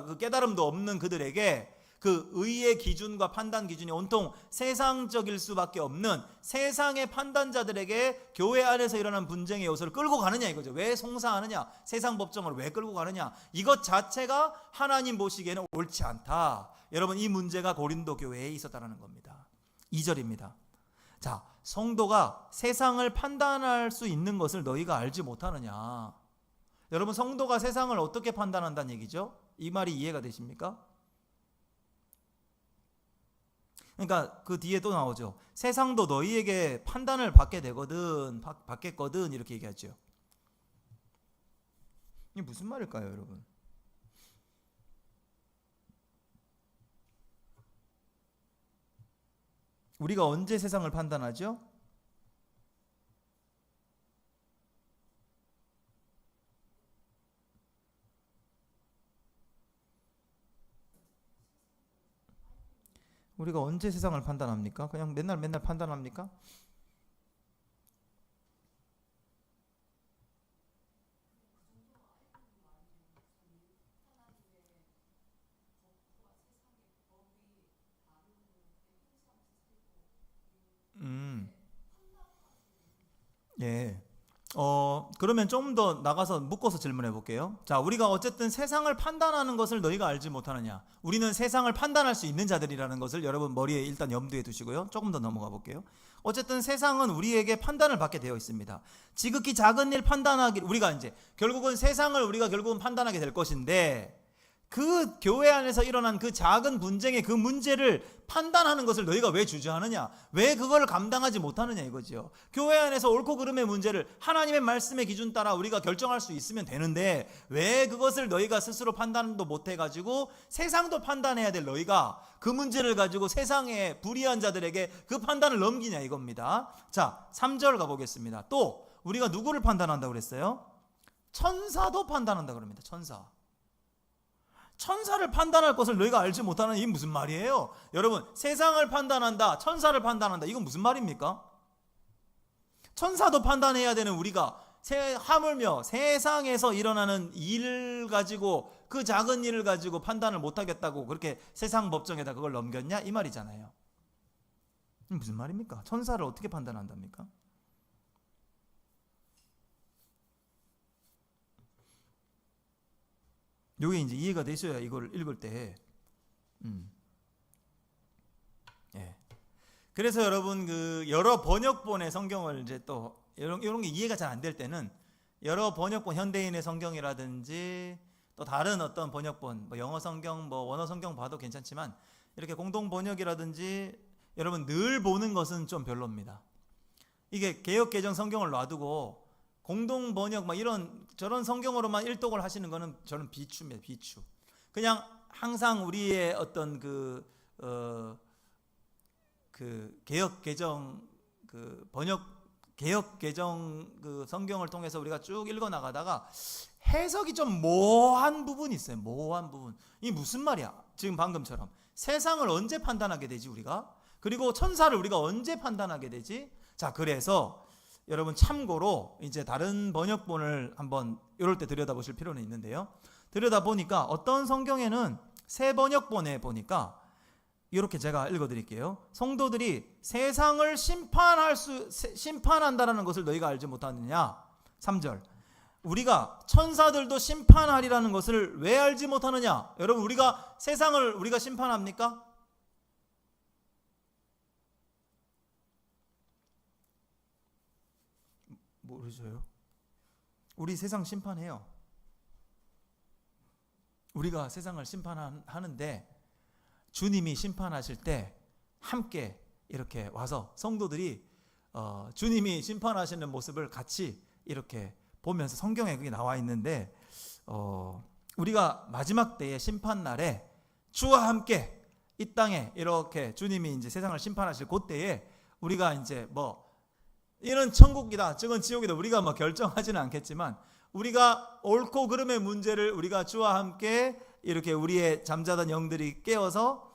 그 깨달음도 없는 그들에게 그 의의 기준과 판단 기준이 온통 세상적일 수밖에 없는 세상의 판단자들에게 교회 안에서 일어난 분쟁의 요소를 끌고 가느냐 이거죠. 왜 송사하느냐, 세상 법정을 왜 끌고 가느냐, 이것 자체가 하나님 보시기에는 옳지 않다. 여러분, 이 문제가 고린도 교회에 있었다는 겁니다. 2절입니다. 자, 성도가 세상을 판단할 수 있는 것을 너희가 알지 못하느냐. 여러분, 성도가 세상을 어떻게 판단한다는 얘기죠? 이 말이 이해가 되십니까? 그러니까 그 뒤에 또 나오죠. 세상도 너희에게 판단을 받겠거든 이렇게 얘기하죠. 이게 무슨 말일까요, 여러분? 우리가 언제 세상을 판단하죠? 우리가 언제 세상을 판단합니까? 그냥 맨날 판단합니까? 예. 그러면 좀 더 나가서 묶어서 질문해 볼게요. 자, 우리가 어쨌든 세상을 판단하는 것을 너희가 알지 못하느냐. 우리는 세상을 판단할 수 있는 자들이라는 것을 여러분 머리에 일단 염두에 두시고요. 조금 더 넘어가 볼게요. 어쨌든 세상은 우리에게 판단을 받게 되어 있습니다. 지극히 작은 일 판단하기, 우리가 이제 결국은 세상을 우리가 결국은 판단하게 될 것인데, 그 교회 안에서 일어난 그 작은 분쟁의 그 문제를 판단하는 것을 너희가 왜 주저하느냐, 왜 그걸 감당하지 못하느냐 이거죠. 교회 안에서 옳고 그름의 문제를 하나님의 말씀의 기준 따라 우리가 결정할 수 있으면 되는데, 왜 그것을 너희가 스스로 판단도 못해가지고 세상도 판단해야 될 너희가 그 문제를 가지고 세상의 불의한 자들에게 그 판단을 넘기냐 이겁니다. 자, 3절 가보겠습니다. 또 우리가 누구를 판단한다고 그랬어요? 천사도 판단한다고 그럽니다. 천사를 판단할 것을 너희가 알지 못하는, 이게 무슨 말이에요? 여러분, 세상을 판단한다, 천사를 판단한다, 이건 무슨 말입니까? 천사도 판단해야 되는 우리가 하물며 세상에서 일어나는 일을 가지고, 그 작은 일을 가지고 판단을 못하겠다고 그렇게 세상 법정에다 그걸 넘겼냐 이 말이잖아요. 무슨 말입니까? 천사를 어떻게 판단한답니까? 요게 이제 이해가 되셔야 이걸 읽을 때. 예. 그래서 여러분, 그 여러 번역본의 성경을 이제 또 이런 게 이해가 잘 안 될 때는 여러 번역본, 현대인의 성경이라든지 또 다른 어떤 번역본, 뭐 영어 성경, 뭐 원어 성경 봐도 괜찮지만, 이렇게 공동 번역이라든지 여러분 늘 보는 것은 좀 별로입니다. 이게 개역 개정 성경을 놔두고 공동 번역 막 이런 저런 성경으로만 일독을 하시는 거는 저는 비추입니다. 비추. 그냥 항상 우리의 어떤 그 개역 개정 그 번역 개역 개정 그 성경을 통해서 우리가 쭉 읽어 나가다가 해석이 좀 모호한 부분이 있어요. 모호한 부분. 이 무슨 말이야? 지금 방금처럼 세상을 언제 판단하게 되지 우리가? 그리고 천사를 우리가 언제 판단하게 되지? 자, 그래서 여러분 참고로 이제 다른 번역본을 한번 이럴 때 들여다보실 필요는 있는데요. 들여다보니까 어떤 성경에는 새 번역본에 보니까 이렇게 제가 읽어드릴게요. 성도들이 세상을 심판한다라는 것을 너희가 알지 못하느냐? 3절. 우리가 천사들도 심판하리라는 것을 왜 알지 못하느냐? 여러분, 우리가 세상을 우리가 심판합니까? 모르죠요? 우리 세상 심판해요. 우리가 세상을 심판하는데 주님이 심판하실 때 함께 이렇게 와서 성도들이 주님이 심판하시는 모습을 같이 이렇게 보면서 성경에 그게 나와 있는데 우리가 마지막 때의 심판 날에 주와 함께 이 땅에 이렇게 주님이 이제 세상을 심판하실 그때에 우리가 이제 뭐 이는 천국이다 저건 지옥이다 우리가 뭐 결정하지는 않겠지만 우리가 옳고 그름의 문제를 우리가 주와 함께 이렇게 우리의 잠자던 영들이 깨어서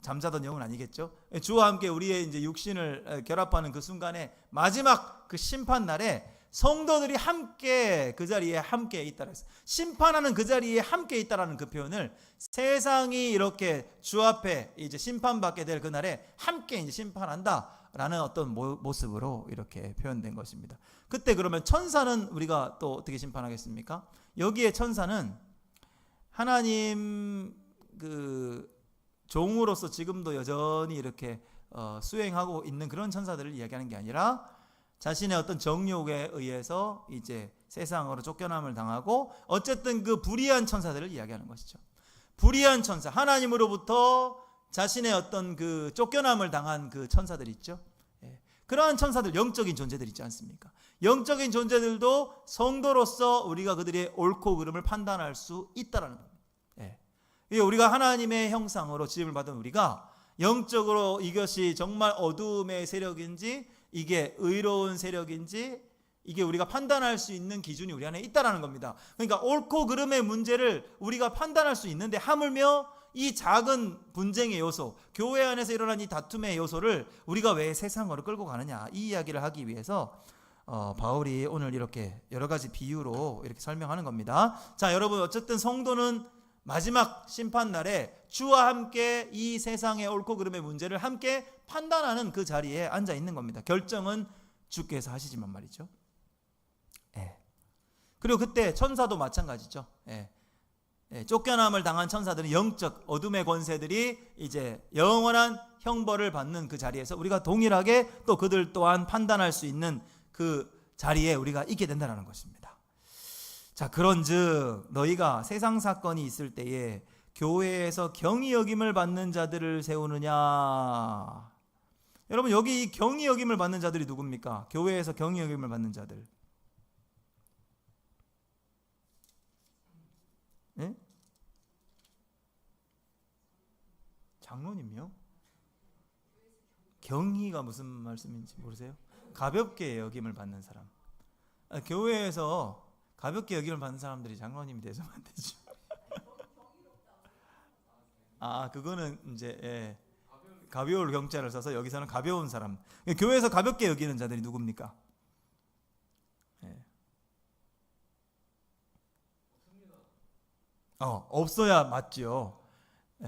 잠자던 영은 아니겠죠. 주와 함께 우리의 이제 육신을 결합하는 그 순간에 마지막 그 심판 날에 성도들이 함께 그 자리에 함께 있다라 했어요. 심판하는 그 자리에 함께 있다라는 그 표현을 세상이 이렇게 주 앞에 이제 심판받게 될 그날에 함께 이제 심판한다라는 어떤 모습으로 이렇게 표현된 것입니다. 그때 그러면 천사는 우리가 또 어떻게 심판하겠습니까? 여기에 천사는 하나님 그 종으로서 지금도 여전히 이렇게 수행하고 있는 그런 천사들을 이야기하는 게 아니라 자신의 어떤 정욕에 의해서 이제 세상으로 쫓겨남을 당하고 어쨌든 그 불의한 천사들을 이야기하는 것이죠. 불의한 천사, 하나님으로부터 자신의 어떤 그 쫓겨남을 당한 그 천사들 있죠. 그러한 천사들, 영적인 존재들 있지 않습니까? 영적인 존재들도 성도로서 우리가 그들의 옳고 그름을 판단할 수 있다라는 겁니다. 우리가 하나님의 형상으로 지음을 받은 우리가 영적으로 이것이 정말 어둠의 세력인지 이게 의로운 세력인지 이게 우리가 판단할 수 있는 기준이 우리 안에 있다라는 겁니다. 그러니까 옳고 그름의 문제를 우리가 판단할 수 있는데 하물며 이 작은 분쟁의 요소, 교회 안에서 일어난 이 다툼의 요소를 우리가 왜 세상으로 끌고 가느냐 이 이야기를 하기 위해서 바울이 오늘 이렇게 여러 가지 비유로 이렇게 설명하는 겁니다. 자, 여러분 어쨌든 성도는 마지막 심판날에 주와 함께 이 세상의 옳고 그름의 문제를 함께 판단하는 그 자리에 앉아 있는 겁니다. 결정은 주께서 하시지만 말이죠. 그리고 그때 천사도 마찬가지죠. 쫓겨남을 당한 천사들은 영적 어둠의 권세들이 이제 영원한 형벌을 받는 그 자리에서 우리가 동일하게 또 그들 또한 판단할 수 있는 그 자리에 우리가 있게 된다는 것입니다. 자, 그런즉 너희가 세상 사건이 있을 때에 교회에서 경히 여김을 받는 자들을 세우느냐. 여러분 여기 이 경히 여김을 받는 자들이 누굽니까? 교회에서 경히 여김을 받는 자들. 네? 장로님이요? 경희가 무슨 말씀인지 모르세요? 가볍게 여김을 받는 사람. 교회에서 가볍게 여김을 받는 사람들이 장로님이 돼서는 안 되죠. 그거는 이제 가벼울 경자를 써서 여기서는 가벼운 사람. 교회에서 가볍게 여기는 자들이 누굽니까? 없어야 맞죠.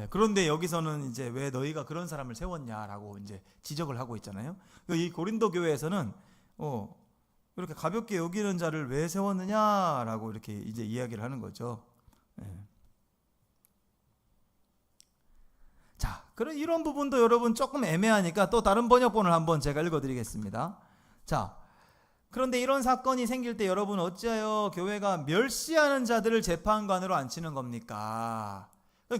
그런데 여기서는 이제 왜 너희가 그런 사람을 세웠냐라고 이제 지적을 하고 있잖아요. 이 고린도 교회에서는 이렇게 가볍게 여기는 자를 왜 세웠느냐라고 이렇게 이제 이야기를 하는 거죠. 자, 그럼 이런 부분도 여러분 조금 애매하니까 또 다른 번역본을 한번 제가 읽어드리겠습니다. 자, 그런데 이런 사건이 생길 때 여러분 어찌하여 교회가 멸시하는 자들을 재판관으로 앉히는 겁니까?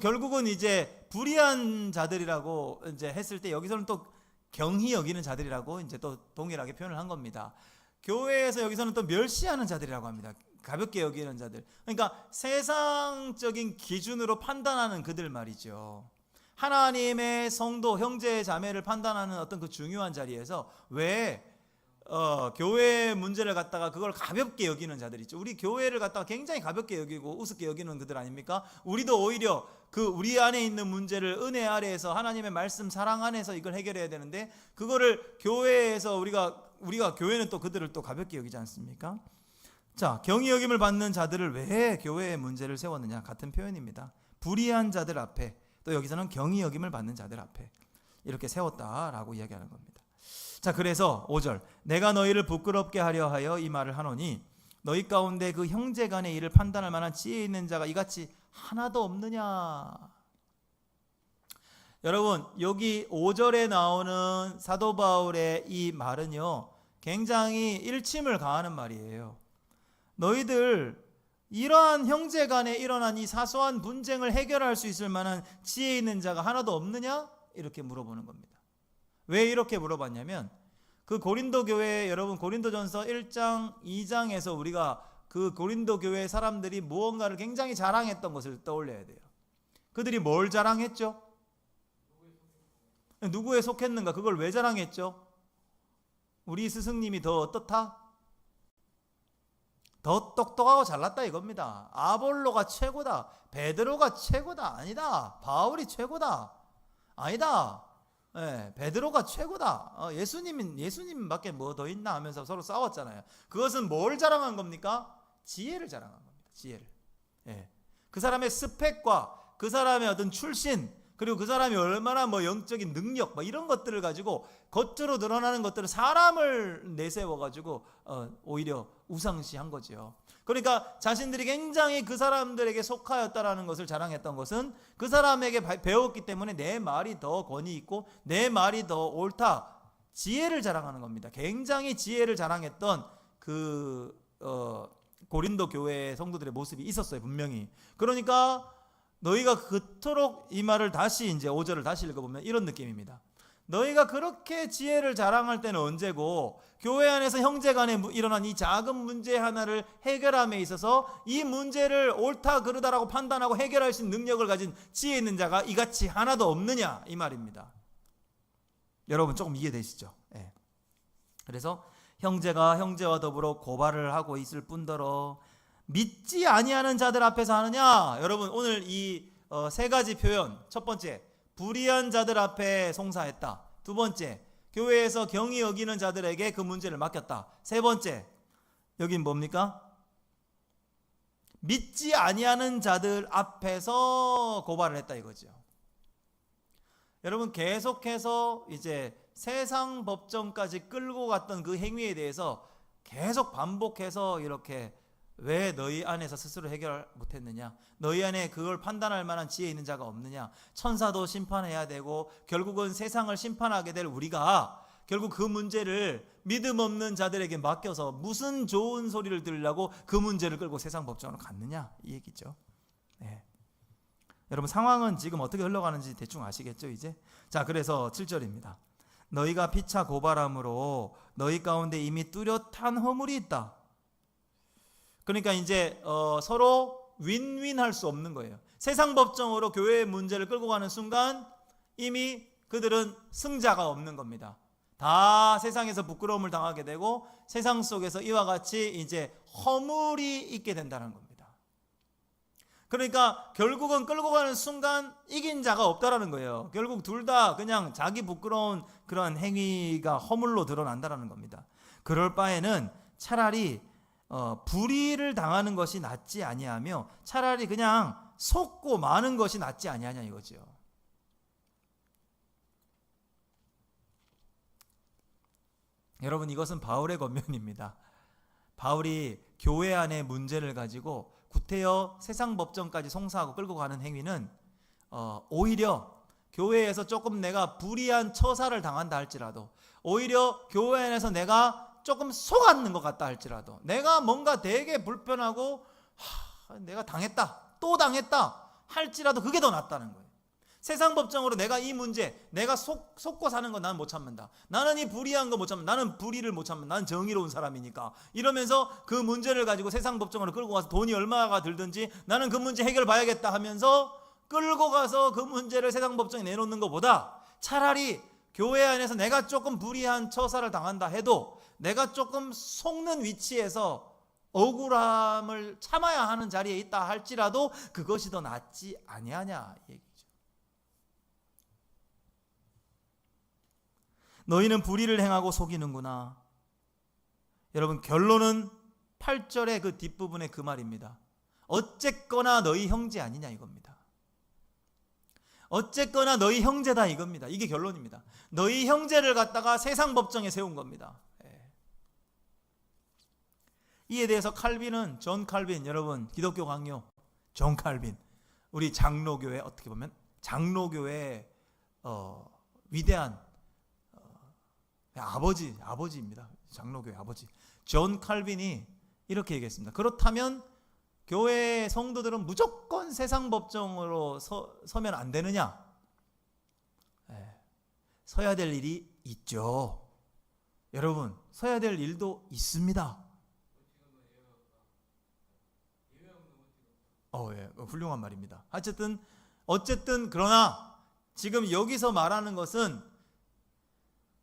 결국은 이제 불의한 자들이라고 이제 했을 때 여기서는 또 경히 여기는 자들이라고 이제 또 동일하게 표현을 한 겁니다. 교회에서 여기서는 또 멸시하는 자들이라고 합니다. 가볍게 여기는 자들. 그러니까 세상적인 기준으로 판단하는 그들 말이죠. 하나님의 성도, 형제, 자매를 판단하는 어떤 그 중요한 자리에서 왜 교회 문제를 갖다가 그걸 가볍게 여기는 자들 있죠. 우리 교회를 갖다가 굉장히 가볍게 여기고 우습게 여기는 그들 아닙니까? 우리도 오히려 그 우리 안에 있는 문제를 은혜 아래에서 하나님의 말씀 사랑 안에서 이걸 해결해야 되는데 그거를 교회에서 우리가 교회는 또 그들을 또 가볍게 여기지 않습니까? 자, 경히 여김을 받는 자들을 왜 교회의 문제를 세웠느냐? 같은 표현입니다. 불의한 자들 앞에, 또 여기서는 경히 여김을 받는 자들 앞에 이렇게 세웠다라고 이야기하는 겁니다. 자, 그래서 5절, 내가 너희를 부끄럽게 하려 하여 이 말을 하노니 너희 가운데 그 형제 간의 일을 판단할 만한 지혜 있는 자가 이같이 하나도 없느냐. 여러분, 여기 5절에 나오는 사도 바울의 이 말은요, 굉장히 일침을 가하는 말이에요. 너희들 이러한 형제 간에 일어난 이 사소한 분쟁을 해결할 수 있을 만한 지혜 있는 자가 하나도 없느냐? 이렇게 물어보는 겁니다. 왜 이렇게 물어봤냐면 그 고린도 교회, 여러분 고린도전서 1장 2장에서 우리가 그 고린도 교회 사람들이 무언가를 굉장히 자랑했던 것을 떠올려야 돼요. 그들이 뭘 자랑했죠? 누구에 속했는가? 그걸 왜 자랑했죠? 우리 스승님이 더 어떻다? 더 똑똑하고 잘났다 이겁니다. 아볼로가 최고다. 베드로가 최고다. 아니다. 바울이 최고다. 아니다. 베드로가 최고다. 예수님밖에 뭐 더 있나 하면서 서로 싸웠잖아요. 그것은 뭘 자랑한 겁니까? 지혜를 자랑한 겁니다. 지혜를. 그 사람의 스펙과 그 사람의 어떤 출신, 그리고 그 사람이 얼마나 뭐 영적인 능력, 뭐 이런 것들을 가지고 겉으로 드러나는 것들을 사람을 내세워 가지고 오히려 우상시한 거죠. 그러니까 자신들이 굉장히 그 사람들에게 속하였다라는 것을 자랑했던 것은 그 사람에게 배웠기 때문에 내 말이 더 권위 있고 내 말이 더 옳다. 지혜를 자랑하는 겁니다. 굉장히 지혜를 자랑했던 그 고린도 교회의 성도들의 모습이 있었어요, 분명히. 그러니까 너희가 그토록 이 말을 다시 이제 5절을 다시 읽어보면 이런 느낌입니다. 너희가 그렇게 지혜를 자랑할 때는 언제고 교회 안에서 형제 간에 일어난 이 작은 문제 하나를 해결함에 있어서 이 문제를 옳다 그르다라고 판단하고 해결할 수 있는 능력을 가진 지혜 있는 자가 이같이 하나도 없느냐 이 말입니다. 여러분 조금 이해되시죠? 그래서 형제가 형제와 더불어 고발을 하고 있을 뿐더러 믿지 아니하는 자들 앞에서 하느냐? 여러분 오늘 이 세 가지 표현, 첫 번째 불의한 자들 앞에 송사했다. 두 번째 교회에서 경히 여기는 자들에게 그 문제를 맡겼다. 세 번째 여긴 뭡니까? 믿지 아니하는 자들 앞에서 고발을 했다 이거죠. 여러분 계속해서 이제 세상 법정까지 끌고 갔던 그 행위에 대해서 계속 반복해서 이렇게 왜 너희 안에서 스스로 해결 못했느냐? 너희 안에 그걸 판단할 만한 지혜 있는 자가 없느냐? 천사도 심판해야 되고 결국은 세상을 심판하게 될 우리가 결국 그 문제를 믿음 없는 자들에게 맡겨서 무슨 좋은 소리를 들으려고 그 문제를 끌고 세상 법정으로 갔느냐? 이 얘기죠. 여러분 상황은 지금 어떻게 흘러가는지 대충 아시겠죠 이제? 자, 그래서 7절입니다. 너희가 피차 고발함으로 너희 가운데 이미 뚜렷한 허물이 있다. 그러니까 이제 서로 윈윈할 수 없는 거예요. 세상 법정으로 교회의 문제를 끌고 가는 순간 이미 그들은 승자가 없는 겁니다. 다 세상에서 부끄러움을 당하게 되고 세상 속에서 이와 같이 이제 허물이 있게 된다는 겁니다. 그러니까 결국은 끌고 가는 순간 이긴 자가 없다라는 거예요. 결국 둘 다 그냥 자기 부끄러운 그런 행위가 허물로 드러난다라는 겁니다. 그럴 바에는 차라리 불의를 당하는 것이 낫지 아니하며 차라리 그냥 속고 마는 것이 낫지 아니하냐 이거죠. 여러분 이것은 바울의 권면입니다. 바울이 교회 안의 문제를 가지고 구태여 세상 법정까지 송사하고 끌고 가는 행위는 오히려 교회에서 조금 내가 불의한 처사를 당한다 할지라도 오히려 교회 안에서 내가 조금 속았는 것 같다 할지라도 내가 뭔가 되게 불편하고 내가 당했다 또 당했다 할지라도 그게 더 낫다는 거예요. 세상 법정으로 내가 이 문제 내가 속고 사는 건 나는 못 참는다. 나는 이 불의한 거 못 참는다. 나는 불의를 못 참는다. 나는 정의로운 사람이니까 이러면서 그 문제를 가지고 세상 법정으로 끌고 가서 돈이 얼마가 들든지 나는 그 문제 해결 봐야겠다 하면서 끌고 가서 그 문제를 세상 법정에 내놓는 것보다 차라리 교회 안에서 내가 조금 불의한 처사를 당한다 해도 내가 조금 속는 위치에서 억울함을 참아야 하는 자리에 있다 할지라도 그것이 더 낫지 아니하냐 이 얘기죠. 너희는 불의를 행하고 속이는구나. 여러분, 결론은 8절의 그 뒷부분의 그 말입니다. 어쨌거나 너희 형제 아니냐 이겁니다. 어쨌거나 너희 형제다 이겁니다. 이게 결론입니다. 너희 형제를 갖다가 세상 법정에 세운 겁니다. 이에 대해서 칼빈은, 존 칼빈, 여러분 기독교 강요 존 칼빈, 우리 장로교회, 어떻게 보면 장로교회의 위대한 아버지입니다. 장로교회 아버지 존 칼빈이 이렇게 얘기했습니다. 그렇다면 교회 성도들은 무조건 세상 법정으로 서면 안 되느냐? 서야 될 일이 있죠. 여러분, 서야 될 일도 있습니다. 훌륭한 말입니다. 어쨌든 그러나 지금 여기서 말하는 것은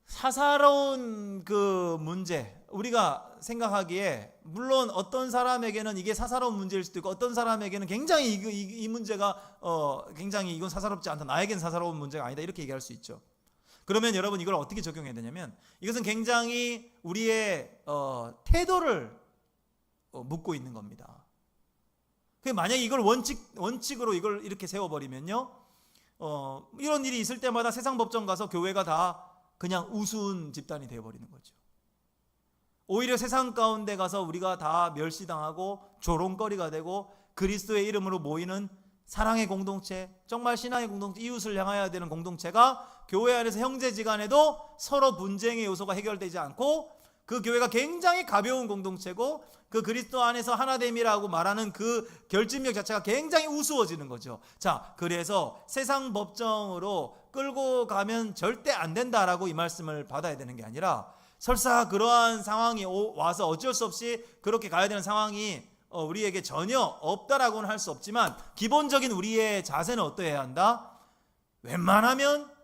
사사로운 그 문제, 우리가 생각하기에 물론 어떤 사람에게는 이게 사사로운 문제일 수도 있고 어떤 사람에게는 굉장히 이 문제가 굉장히 이건 사사롭지 않다, 나에겐 사사로운 문제가 아니다 이렇게 얘기할 수 있죠. 그러면 여러분 이걸 어떻게 적용해야 되냐면 이것은 굉장히 우리의 태도를 묻고 있는 겁니다. 만약에 이걸 원칙으로 이걸 이렇게 세워버리면요, 이런 일이 있을 때마다 세상 법정 가서 교회가 다 그냥 우스운 집단이 되어버리는 거죠. 오히려 세상 가운데 가서 우리가 다 멸시당하고 조롱거리가 되고 그리스도의 이름으로 모이는 사랑의 공동체, 정말 신앙의 공동체, 이웃을 향하여야 되는 공동체가 교회 안에서 형제지간에도 서로 분쟁의 요소가 해결되지 않고 그 교회가 굉장히 가벼운 공동체고 그 그리스도 안에서 하나됨이라고 말하는 그 결집력 자체가 굉장히 우스워지는 거죠. 자, 그래서 세상 법정으로 끌고 가면 절대 안 된다라고 이 말씀을 받아야 되는 게 아니라 설사 그러한 상황이 와서 어쩔 수 없이 그렇게 가야 되는 상황이 우리에게 전혀 없다라고는 할 수 없지만 기본적인 우리의 자세는 어떠해야 한다? 웬만하면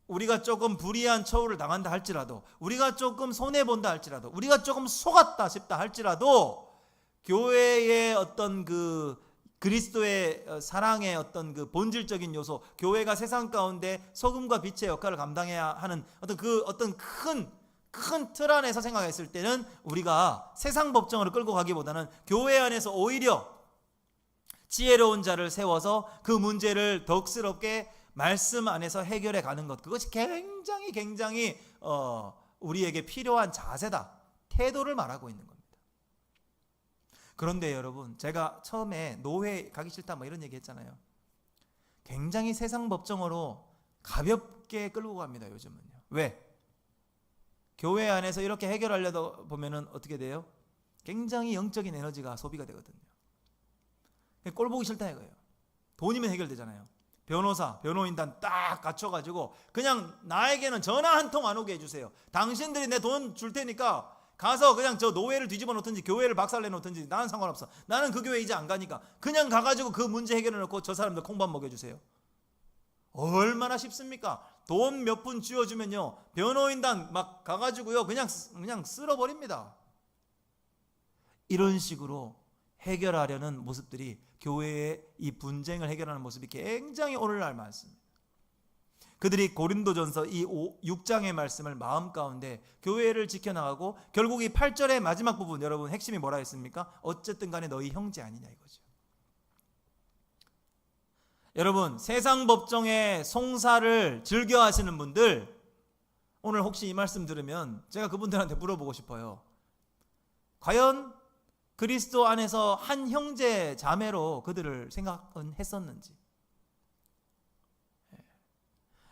우리가 조금 불의한 처우를 당한다 할지라도, 우리가 조금 손해본다 할지라도, 우리가 조금 속았다 싶다 할지라도 교회의 어떤 그 그리스도의 사랑의 어떤 그 본질적인 요소, 교회가 세상 가운데 소금과 빛의 역할을 감당해야 하는 어떤 큰 틀 안에서 생각했을 때는 우리가 세상 법정으로 끌고 가기보다는 교회 안에서 오히려 지혜로운 자를 세워서 그 문제를 덕스럽게 말씀 안에서 해결해 가는 것, 그것이 굉장히 우리에게 필요한 자세다, 태도를 말하고 있는 겁니다. 그런데 여러분, 제가 처음에 노회 가기 싫다 뭐 이런 얘기 했잖아요. 굉장히 세상 법정으로 가볍게 끌고 갑니다, 요즘은요. 왜? 교회 안에서 이렇게 해결하려다 보면은 어떻게 돼요? 굉장히 영적인 에너지가 소비가 되거든요. 꼴 보기 싫다 이거예요. 돈이면 해결되잖아요. 변호사, 변호인단 딱 갖춰가지고 그냥 나에게는 전화 한 통 안 오게 해주세요. 당신들이 내 돈 줄 테니까 가서 그냥 저 노회를 뒤집어 놓든지 교회를 박살내 놓든지 나는 상관없어. 나는 그 교회 이제 안 가니까 그냥 가가지고 그 문제 해결해 놓고 저 사람들 콩밥 먹여주세요. 얼마나 쉽습니까? 돈 몇 푼 쥐어주면요, 변호인단 막 가가지고요 그냥 쓸어버립니다. 이런 식으로 해결하려는 모습들이, 교회의 이 분쟁을 해결하는 모습이 굉장히 오늘날 많습니다. 그들이 고린도전서 이 6장의 말씀을 마음 가운데 교회를 지켜나가고 결국 이 8절의 마지막 부분, 여러분 핵심이 뭐라 했습니까? 어쨌든 간에 너희 형제 아니냐 이거죠. 여러분, 세상 법정의 송사를 즐겨 하시는 분들, 오늘 혹시 이 말씀 들으면 제가 그분들한테 물어보고 싶어요. 과연 그리스도 안에서 한 형제 자매로 그들을 생각은 했었는지.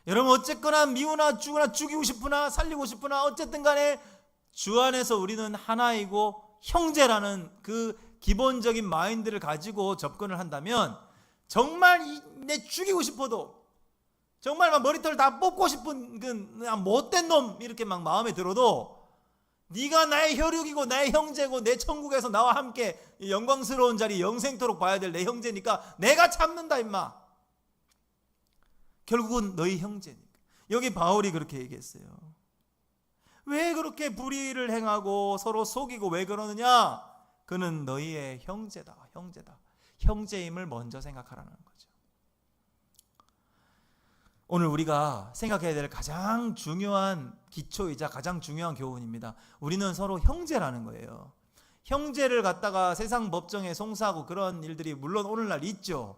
여러분, 어쨌거나 미우나 죽으나 죽이고 싶으나 살리고 싶으나 어쨌든 간에 주 안에서 우리는 하나이고 형제라는 그 기본적인 마인드를 가지고 접근을 한다면 정말 내 죽이고 싶어도, 정말 막 머리털 다 뽑고 싶은 그 못된 놈 이렇게 막 마음에 들어도 네가 나의 혈육이고 나의 형제고 내 천국에서 나와 함께 영광스러운 자리 영생토록 봐야 될 내 형제니까 내가 참는다 임마. 결국은 너희 형제니까. 여기 바울이 그렇게 얘기했어요. 왜 그렇게 불의를 행하고 서로 속이고 왜 그러느냐? 그는 너희의 형제다. 형제임을 먼저 생각하라는 거죠. 오늘 우리가 생각해야 될 가장 중요한 기초이자 가장 중요한 교훈입니다. 우리는 서로 형제라는 거예요. 형제를 갖다가 세상 법정에 송사하고 그런 일들이 물론 오늘날 있죠.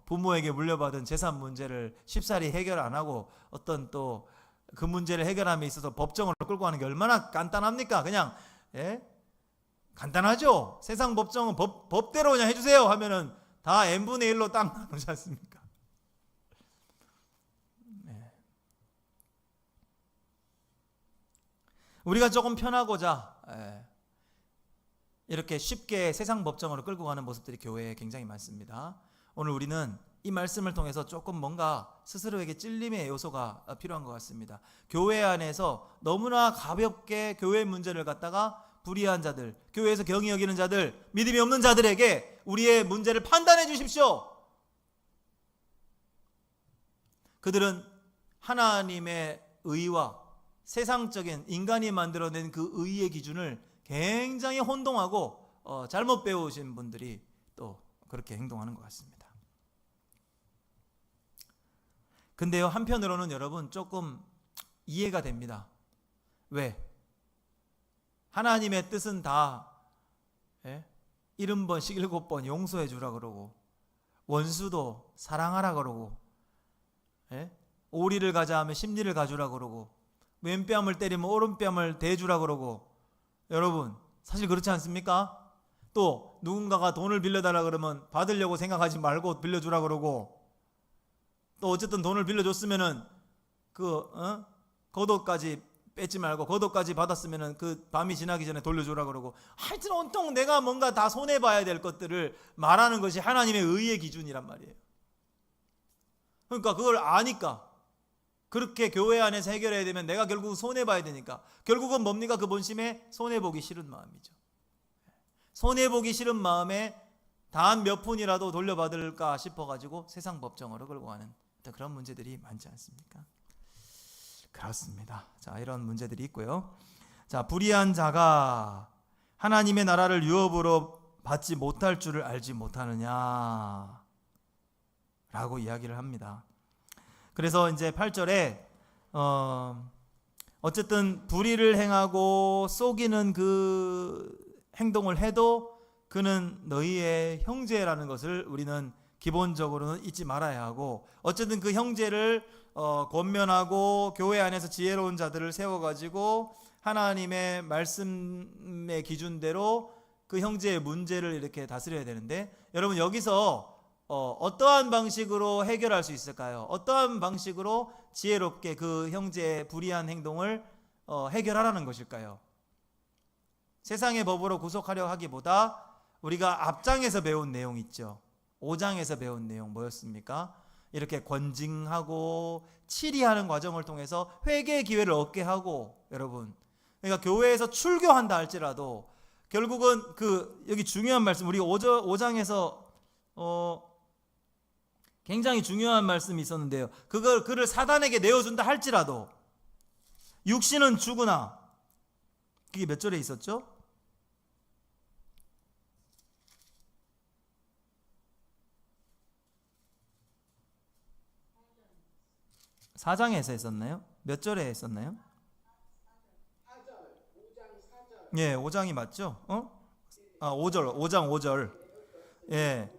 부모에게 물려받은 재산 문제를 쉽사리 해결 안 하고 어떤 또 그 문제를 해결함에 있어서 법정을 끌고 가는 게 얼마나 간단합니까? 그냥 간단하죠. 세상 법정은 법대로 그냥 해주세요 하면은 다 n분의 1로 딱 나누지 않습니까? 우리가 조금 편하고자 이렇게 쉽게 세상 법정으로 끌고 가는 모습들이 교회에 굉장히 많습니다. 오늘 우리는 이 말씀을 통해서 조금 뭔가 스스로에게 찔림의 요소가 필요한 것 같습니다. 교회 안에서 너무나 가볍게 교회 문제를 갖다가 불의한 자들, 교회에서 경히 여기는 자들, 믿음이 없는 자들에게 우리의 문제를 판단해 주십시오. 그들은 하나님의 의와 세상적인 인간이 만들어낸 그 의의 기준을 굉장히 혼동하고 잘못 배우신 분들이 또 그렇게 행동하는 것 같습니다. 근데요, 한편으로는 여러분 조금 이해가 됩니다. 왜? 하나님의 뜻은 다 70번씩 7번 용서해 주라 그러고 원수도 사랑하라 그러고 오리를 가자 하면 십리를 가주라 그러고 왼뺨을 때리면 오른뺨을 대주라 그러고 여러분 사실 그렇지 않습니까? 또 누군가가 돈을 빌려달라 그러면 받으려고 생각하지 말고 빌려주라 그러고 또 어쨌든 돈을 빌려줬으면은 겉옷까지 뺏지 말고 겉옷까지 받았으면은 그 밤이 지나기 전에 돌려주라 그러고 하여튼 온통 내가 뭔가 다 손해봐야 될 것들을 말하는 것이 하나님의 의의 기준이란 말이에요. 그러니까 그걸 아니까 그렇게 교회 안에서 해결해야 되면 내가 결국 손해봐야 되니까 결국은 뭡니까? 그 본심에 손해보기 싫은 마음이죠. 손해보기 싫은 마음에 단 몇 푼이라도 돌려받을까 싶어가지고 세상 법정으로 끌고 가는 그런 문제들이 많지 않습니까? 그렇습니다. 자, 이런 문제들이 있고요. 자, 불의한 자가 하나님의 나라를 유업으로 받지 못할 줄을 알지 못하느냐 라고 이야기를 합니다. 그래서 이제 8절에 어쨌든 불의를 행하고 속이는 그 행동을 해도 그는 너희의 형제라는 것을 우리는 기본적으로는 잊지 말아야 하고 어쨌든 그 형제를 권면하고 교회 안에서 지혜로운 자들을 세워가지고 하나님의 말씀의 기준대로 그 형제의 문제를 이렇게 다스려야 되는데 여러분 여기서 어떠한 방식으로 해결할 수 있을까요? 어떠한 방식으로 지혜롭게 그 형제의 불의한 행동을 해결하라는 것일까요? 세상의 법으로 구속하려 하기보다 우리가 앞장에서 배운 내용 있죠. 5장에서 배운 내용 뭐였습니까? 이렇게 권징하고 치리하는 과정을 통해서 회개의 기회를 얻게 하고 여러분 그러니까 교회에서 출교한다 할지라도 결국은 여기 중요한 말씀 우리 5장에서 굉장히 중요한 말씀이 있었는데요. 그를 사단에게 내어준다 할지라도 육신은 죽으나 그게 몇 절에 있었죠? 4장에서 했었나요? 몇 절에 했었나요? 5장이 맞죠? 5장 5절. 예.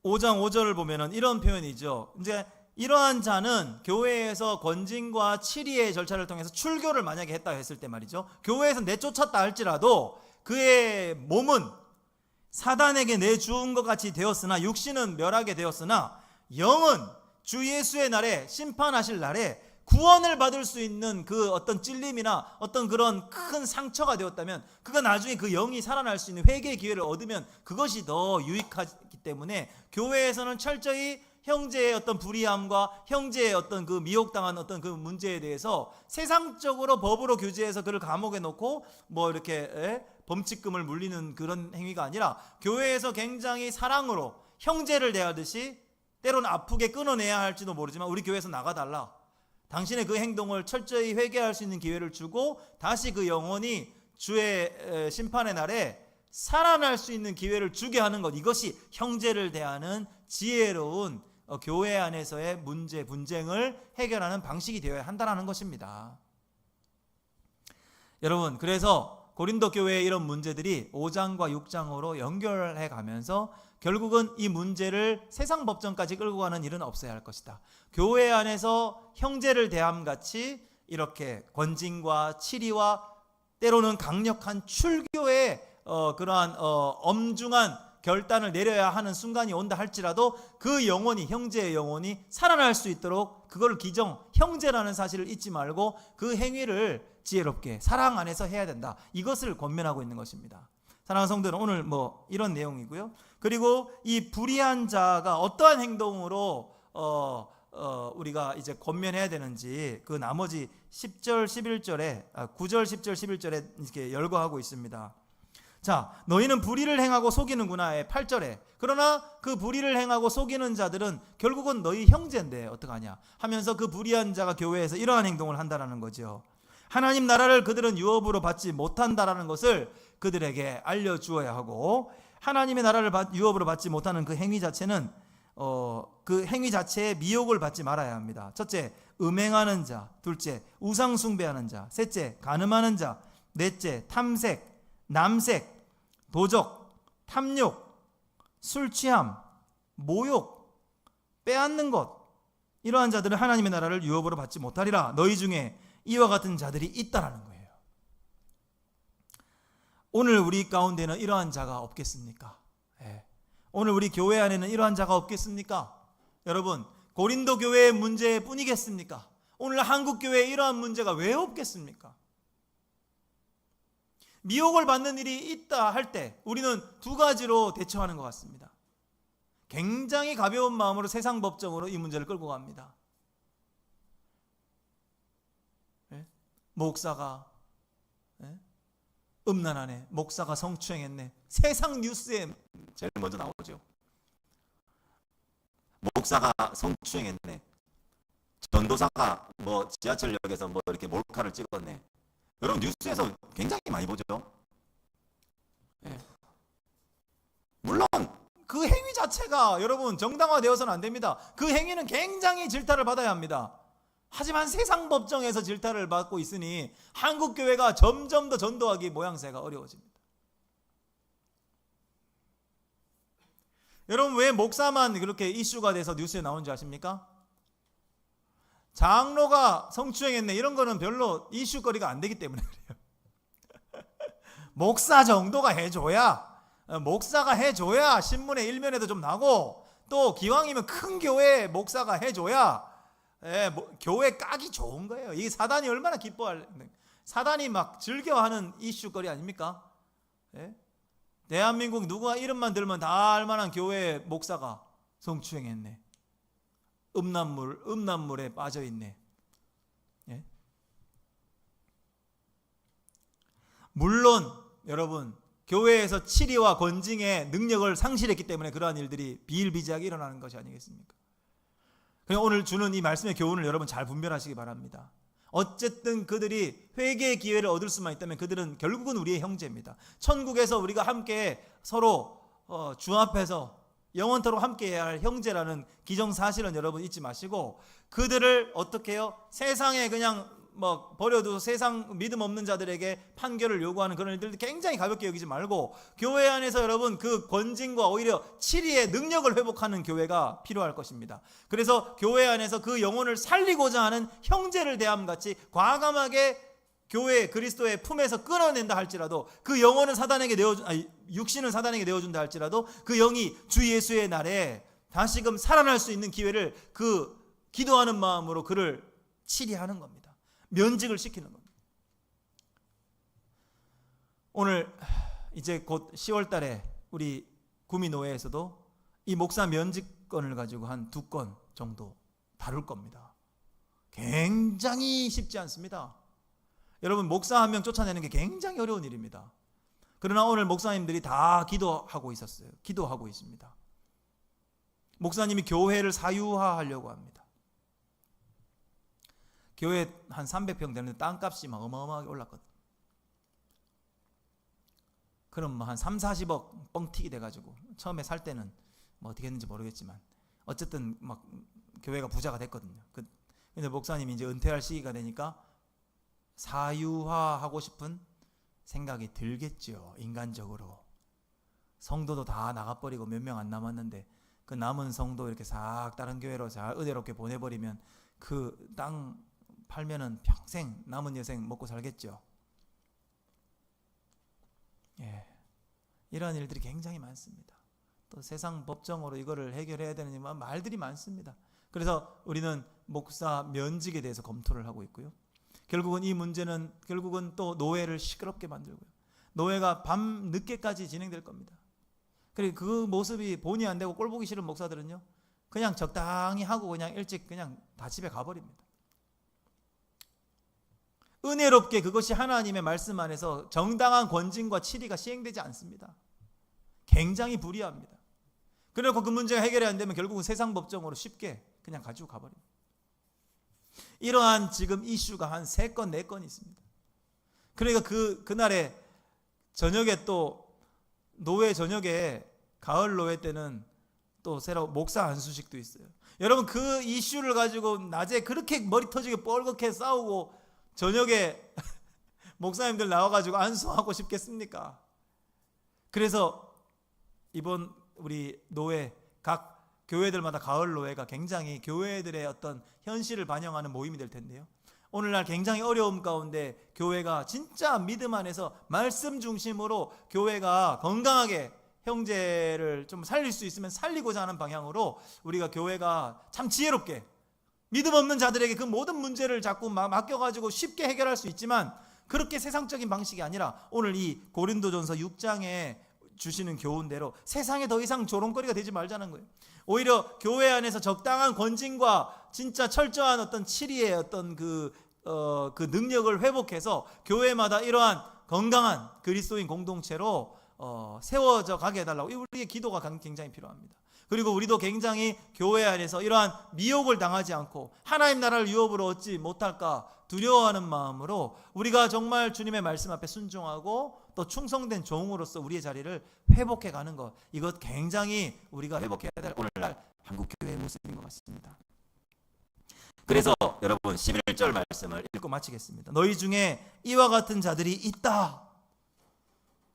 5장 5절을 보면은 이런 표현이죠. 이제 이러한 자는 교회에서 권징과 치리의 절차를 통해서 출교를 만약에 했다 했을 때 말이죠. 교회에서 내쫓았다 할지라도 그의 몸은 사단에게 내주은 것 같이 되었으나 육신은 멸하게 되었으나 영은 주 예수의 날에 심판하실 날에 구원을 받을 수 있는 그 어떤 찔림이나 어떤 그런 큰 상처가 되었다면 그가 나중에 그 영이 살아날 수 있는 회개의 기회를 얻으면 그것이 더 유익하기 때문에 교회에서는 철저히 형제의 어떤 불의함과 형제의 어떤 그 미혹당한 어떤 그 문제에 대해서 세상적으로 법으로 규제해서 그를 감옥에 놓고 뭐 이렇게 범칙금을 물리는 그런 행위가 아니라 교회에서 굉장히 사랑으로 형제를 대하듯이 때로는 아프게 끊어내야 할지도 모르지만 우리 교회에서 나가달라. 당신의 그 행동을 철저히 회개할 수 있는 기회를 주고 다시 그 영혼이 주의 심판의 날에 살아날 수 있는 기회를 주게 하는 것, 이것이 형제를 대하는 지혜로운 교회 안에서의 문제, 분쟁을 해결하는 방식이 되어야 한다는 것입니다. 여러분, 그래서 고린도 교회의 이런 문제들이 5장과 6장으로 연결해 가면서 결국은 이 문제를 세상 법정까지 끌고 가는 일은 없어야 할 것이다. 교회 안에서 형제를 대함같이 이렇게 권징과 치리와 때로는 강력한 출교의 그러한 엄중한 결단을 내려야 하는 순간이 온다 할지라도 그 영혼이, 형제의 영혼이 살아날 수 있도록 그걸 형제라는 사실을 잊지 말고 그 행위를 지혜롭게 사랑 안에서 해야 된다. 이것을 권면하고 있는 것입니다. 사랑하는 성도는 오늘 이런 내용이고요. 그리고 이 불의한 자가 어떠한 행동으로 우리가 이제 권면해야 되는지 그 나머지 10절 11절에 9절 10절 11절에 이렇게 열거하고 있습니다. 자, 너희는 불의를 행하고 속이는구나. 8절에. 그러나 그 불의를 행하고 속이는 자들은 결국은 너희 형제인데 어떡하냐 하면서 그 불의한 자가 교회에서 이러한 행동을 한다는 거죠. 하나님 나라를 그들은 유업으로 받지 못한다라는 것을 그들에게 알려주어야 하고, 하나님의 나라를 유업으로 받지 못하는 그 행위 자체는 그 행위 자체에 미혹을 받지 말아야 합니다. 첫째, 음행하는 자. 둘째, 우상 숭배하는 자. 셋째, 간음하는 자. 넷째, 탐색, 남색, 도적, 탐욕, 술 취함, 모욕, 빼앗는 것, 이러한 자들은 하나님의 나라를 유업으로 받지 못하리라. 너희 중에 이와 같은 자들이 있다라는 거예요. 오늘 우리 가운데는 이러한 자가 없겠습니까? 오늘 우리 교회 안에는 이러한 자가 없겠습니까? 여러분, 고린도 교회의 문제뿐이겠습니까? 오늘 한국 교회에 이러한 문제가 왜 없겠습니까? 미혹을 받는 일이 있다 할 때 우리는 두 가지로 대처하는 것 같습니다. 굉장히 가벼운 마음으로 세상 법정으로 이 문제를 끌고 갑니다. 목사가 음란하네, 목사가 성추행했네, 세상 뉴스에 제일 먼저 나오죠. 목사가 성추행했네, 전도사가 지하철역에서 이렇게 몰카를 찍었네. 여러분, 뉴스에서 굉장히 많이 보죠. 물론 그 행위 자체가 여러분 정당화되어서는 안 됩니다. 그 행위는 굉장히 질타를 받아야 합니다. 하지만 세상 법정에서 질타를 받고 있으니 한국 교회가 점점 더 전도하기 모양새가 어려워집니다. 여러분, 왜 목사만 그렇게 이슈가 돼서 뉴스에 나오는지 아십니까? 장로가 성추행했네, 이런 거는 별로 이슈거리가 안 되기 때문에 그래요. 목사 정도가 해줘야, 목사가 해줘야 신문의 일면에도 좀 나고, 또 기왕이면 큰 교회 목사가 해줘야 교회 까기 좋은 거예요. 이게 사단이 얼마나 사단이 막 즐겨하는 이슈거리 아닙니까? 대한민국 누가 이름만 들면 다 알만한 교회 목사가 성추행했네, 음란물에 빠져있네. 물론 여러분, 교회에서 치리와 권징의 능력을 상실했기 때문에 그러한 일들이 비일비재하게 일어나는 것이 아니겠습니까? 그냥 오늘 주는 이 말씀의 교훈을 여러분 잘 분별하시기 바랍니다. 어쨌든 그들이 회개의 기회를 얻을 수만 있다면 그들은 결국은 우리의 형제입니다. 천국에서 우리가 함께 서로 주 앞에서 영원토록 함께해야 할 형제라는 기정사실은 여러분 잊지 마시고, 그들을 어떻게 해요? 세상에 그냥 버려도 세상 믿음 없는 자들에게 판결을 요구하는 그런 일들도 굉장히 가볍게 여기지 말고, 교회 안에서 여러분 그 권징과 오히려 치리의 능력을 회복하는 교회가 필요할 것입니다. 그래서 교회 안에서 그 영혼을 살리고자 하는 형제를 대함같이 과감하게 교회 그리스도의 품에서 끊어낸다 할지라도, 그 영혼은 육신은 사단에게 내어준다 할지라도 그 영이 주 예수의 날에 다시금 살아날 수 있는 기회를 그 기도하는 마음으로 그를 치리하는 겁니다. 면직을 시키는 겁니다. 오늘 이제 곧 10월 달에 우리 구미노회에서도 이 목사 면직건을 가지고 한 2건 정도 다룰 겁니다. 굉장히 쉽지 않습니다. 여러분, 목사 한 명 쫓아내는 게 굉장히 어려운 일입니다. 그러나 오늘 목사님들이 다 기도하고 있었어요. 기도하고 있습니다. 목사님이 교회를 사유화하려고 합니다. 교회 한 300평 되는데 땅값이 막 어마어마하게 올랐거든. 그럼 뭐 한 3, 40억 뻥튀기 돼가지고 처음에 살 때는 뭐 어떻게 했는지 모르겠지만 어쨌든 막 교회가 부자가 됐거든요. 근데 목사님이 이제 은퇴할 시기가 되니까 사유화하고 싶은 생각이 들겠죠. 인간적으로. 성도도 다 나가버리고 몇 명 안 남았는데 그 남은 성도 이렇게 싹 다른 교회로 잘 은혜롭게 보내버리면 그 땅 팔면은 평생 남은 여생 먹고 살겠죠. 예, 이런 일들이 굉장히 많습니다. 또 세상 법정으로 이거를 해결해야 되는 말들이 많습니다. 그래서 우리는 목사 면직에 대해서 검토를 하고 있고요. 결국은 이 문제는 결국은 또 노예를 시끄럽게 만들고요. 노예가 밤 늦게까지 진행될 겁니다. 그리고 그 모습이 본의 안 되고 꼴 보기 싫은 목사들은요, 그냥 적당히 하고 그냥 일찍 그냥 다 집에 가버립니다. 은혜롭게 그것이 하나님의 말씀 안에서 정당한 권징과 치리가 시행되지 않습니다. 굉장히 불이합니다. 그리고 그 문제가 해결이 안 되면 결국은 세상 법정으로 쉽게 그냥 가지고 가버립니다. 이러한 지금 이슈가 한 3건 4건 있습니다. 그러니까 그날에 저녁에 또 노회 저녁에 가을 노회 때는 또 새로 목사 안수식도 있어요. 여러분 그 이슈를 가지고 낮에 그렇게 머리 터지게 뻘겋게 싸우고 저녁에 목사님들 나와가지고 안수하고 싶겠습니까? 그래서 이번 우리 노회 각 교회들마다 가을 노회가 굉장히 교회들의 어떤 현실을 반영하는 모임이 될 텐데요. 오늘날 굉장히 어려움 가운데 교회가 진짜 믿음 안에서 말씀 중심으로 교회가 건강하게 형제를 좀 살릴 수 있으면 살리고자 하는 방향으로 우리가 교회가 참 지혜롭게 믿음 없는 자들에게 그 모든 문제를 자꾸 맡겨가지고 쉽게 해결할 수 있지만 그렇게 세상적인 방식이 아니라 오늘 이 고린도전서 6장에 주시는 교훈대로 세상에 더 이상 조롱거리가 되지 말자는 거예요. 오히려 교회 안에서 적당한 권징과 진짜 철저한 어떤 치리의 어떤 그 능력을 회복해서 교회마다 이러한 건강한 그리스도인 공동체로 세워져 가게 해달라고 우리의 기도가 굉장히 필요합니다. 그리고 우리도 굉장히 교회 안에서 이러한 미혹을 당하지 않고 하나님 나라를 유업으로 얻지 못할까 두려워하는 마음으로 우리가 정말 주님의 말씀 앞에 순종하고 또 충성된 종으로서 우리의 자리를 회복해 가는 것, 이것 굉장히 우리가 회복해야 될 오늘날 한국교회의 모습인 것 같습니다. 그래서 여러분 11절 말씀을 읽고 마치겠습니다. 너희 중에 이와 같은 자들이 있다.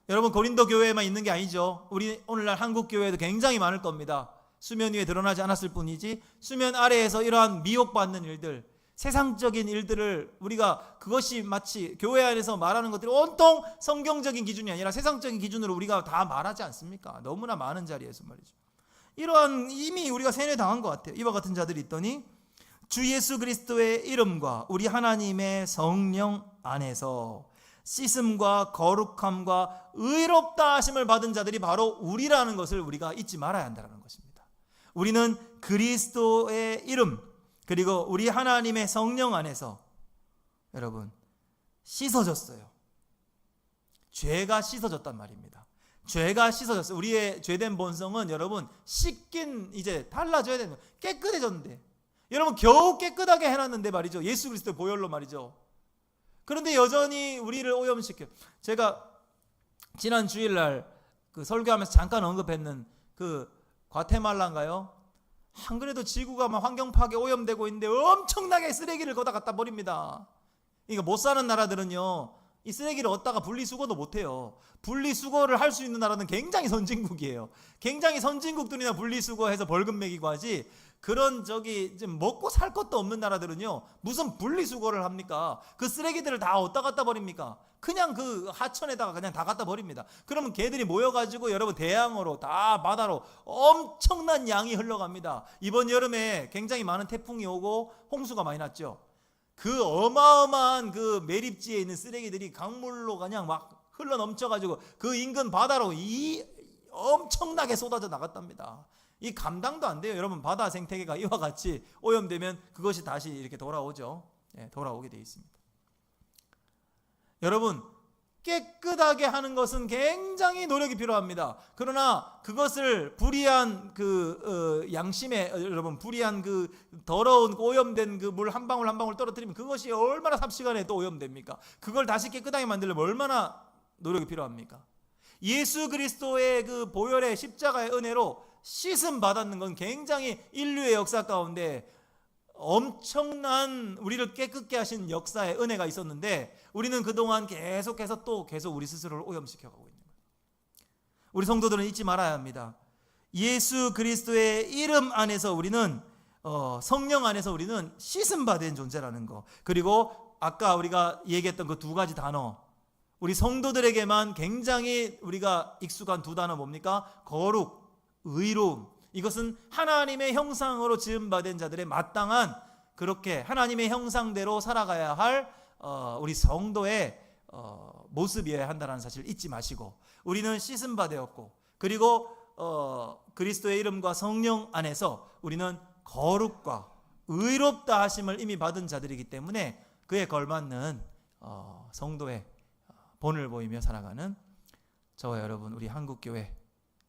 여러분 고린도 교회에만 있는 게 아니죠. 우리 오늘날 한국 교회에도 굉장히 많을 겁니다. 수면 위에 드러나지 않았을 뿐이지 수면 아래에서 이러한 미혹받는 일들, 세상적인 일들을 우리가 그것이 마치 교회 안에서 말하는 것들이 온통 성경적인 기준이 아니라 세상적인 기준으로 우리가 다 말하지 않습니까? 너무나 많은 자리에서 말이죠. 이러한 이미 우리가 세뇌당한 것 같아요. 이와 같은 자들이 있더니 주 예수 그리스도의 이름과 우리 하나님의 성령 안에서 씻음과 거룩함과 의롭다 하심을 받은 자들이 바로 우리라는 것을 우리가 잊지 말아야 한다는 것입니다. 우리는 그리스도의 이름 그리고 우리 하나님의 성령 안에서 여러분 씻어졌어요. 죄가 씻어졌단 말입니다. 죄가 씻어졌어요. 우리의 죄된 본성은 여러분 씻긴 이제 달라져야 됩니다. 깨끗해졌는데 여러분 겨우 깨끗하게 해놨는데 말이죠. 예수 그리스도의 보혈로 말이죠. 그런데 여전히 우리를 오염시켜요. 제가 지난 주일날 그 설교하면서 잠깐 언급했는 그 과테말라인가요? 안 그래도 지구가 막 환경 파괴 오염되고 있는데 엄청나게 쓰레기를 거다 갖다 버립니다. 그러니까 못 사는 나라들은요 이 쓰레기를 얻다가 분리수거도 못해요. 분리수거를 할 수 있는 나라는 굉장히 선진국이에요. 굉장히 선진국들이나 분리수거해서 벌금 매기고 하지 그런 지금 먹고 살 것도 없는 나라들은요 무슨 분리수거를 합니까? 그 쓰레기들을 다 어디다 갖다 버립니까? 그냥 그 하천에다가 그냥 다 갖다 버립니다. 그러면 걔들이 모여가지고 여러분 대양으로 다 바다로 엄청난 양이 흘러갑니다. 이번 여름에 굉장히 많은 태풍이 오고 홍수가 많이 났죠. 그 어마어마한 그 매립지에 있는 쓰레기들이 강물로 그냥 막 흘러 넘쳐가지고 그 인근 바다로 엄청나게 쏟아져 나갔답니다. 이 감당도 안 돼요. 여러분 바다 생태계가 이와 같이 오염되면 그것이 다시 이렇게 돌아오죠. 돌아오게 되어 있습니다. 여러분 깨끗하게 하는 것은 굉장히 노력이 필요합니다. 그러나 그것을 불의한 양심에 여러분 불의한 더러운 오염된 물 한 방울 한 방울 떨어뜨리면 그것이 얼마나 삽시간에 또 오염됩니까? 그걸 다시 깨끗하게 만들려면 얼마나 노력이 필요합니까? 예수 그리스도의 보혈의 십자가의 은혜로 씻음 받았는 건 굉장히 인류의 역사 가운데 엄청난 우리를 깨끗게 하신 역사의 은혜가 있었는데 우리는 그동안 계속해서 계속 우리 스스로를 오염시켜가고 있는 거예요. 우리 성도들은 잊지 말아야 합니다. 예수 그리스도의 이름 안에서 우리는 성령 안에서 우리는 씻음 받은 존재라는 거, 그리고 아까 우리가 얘기했던 그 두 가지 단어, 우리 성도들에게만 굉장히 우리가 익숙한 두 단어 뭡니까? 거룩, 의로움. 이것은 하나님의 형상으로 지음받은 자들의 마땅한 그렇게 하나님의 형상대로 살아가야 할 우리 성도의 모습이어야 한다는 사실을 잊지 마시고, 우리는 씻음 받았고, 그리고 그리스도의 이름과 성령 안에서 우리는 거룩과 의롭다 하심을 이미 받은 자들이기 때문에 그에 걸맞는 성도의 본을 보이며 살아가는 저와 여러분, 우리 한국교회,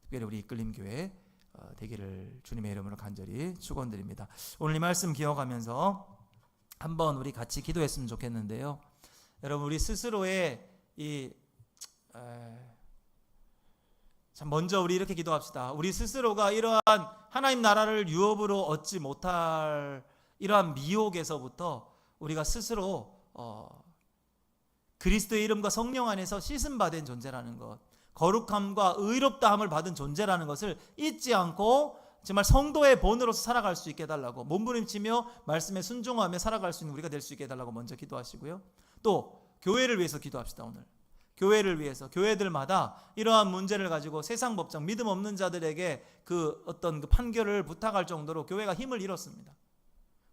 특별히 우리 이끌림교회 되기를 주님의 이름으로 간절히 축원드립니다. 오늘 이 말씀 기억하면서 한번 우리 같이 기도했으면 좋겠는데요. 여러분, 우리 스스로의 참 먼저 우리 이렇게 기도합시다. 우리 스스로가 이러한 하나님 나라를 유업으로 얻지 못할 이러한 미혹에서부터 우리가 스스로 그리스도의 이름과 성령 안에서 씻음 받은 존재라는 것, 거룩함과 의롭다함을 받은 존재라는 것을 잊지 않고 정말 성도의 본으로서 살아갈 수 있게 해달라고, 몸부림치며 말씀에 순종하며 살아갈 수 있는 우리가 될 수 있게 해달라고 먼저 기도하시고요. 또 교회를 위해서 기도합시다. 오늘 교회를 위해서, 교회들마다 이러한 문제를 가지고 세상 법정, 믿음 없는 자들에게 어떤 판결을 부탁할 정도로 교회가 힘을 잃었습니다.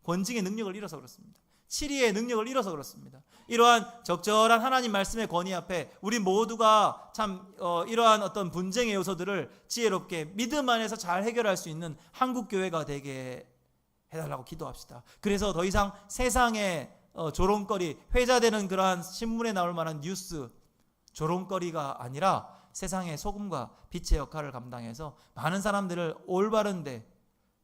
권징의 능력을 잃어서 그렇습니다. 치리의 능력을 잃어서 그렇습니다. 이러한 적절한 하나님 말씀의 권위 앞에 우리 모두가 참 이러한 어떤 분쟁의 요소들을 지혜롭게 믿음 안에서 잘 해결할 수 있는 한국교회가 되게 해달라고 기도합시다. 그래서 더 이상 세상의 조롱거리, 회자되는 그러한 신문에 나올 만한 뉴스, 조롱거리가 아니라 세상의 소금과 빛의 역할을 감당해서 많은 사람들을 올바른데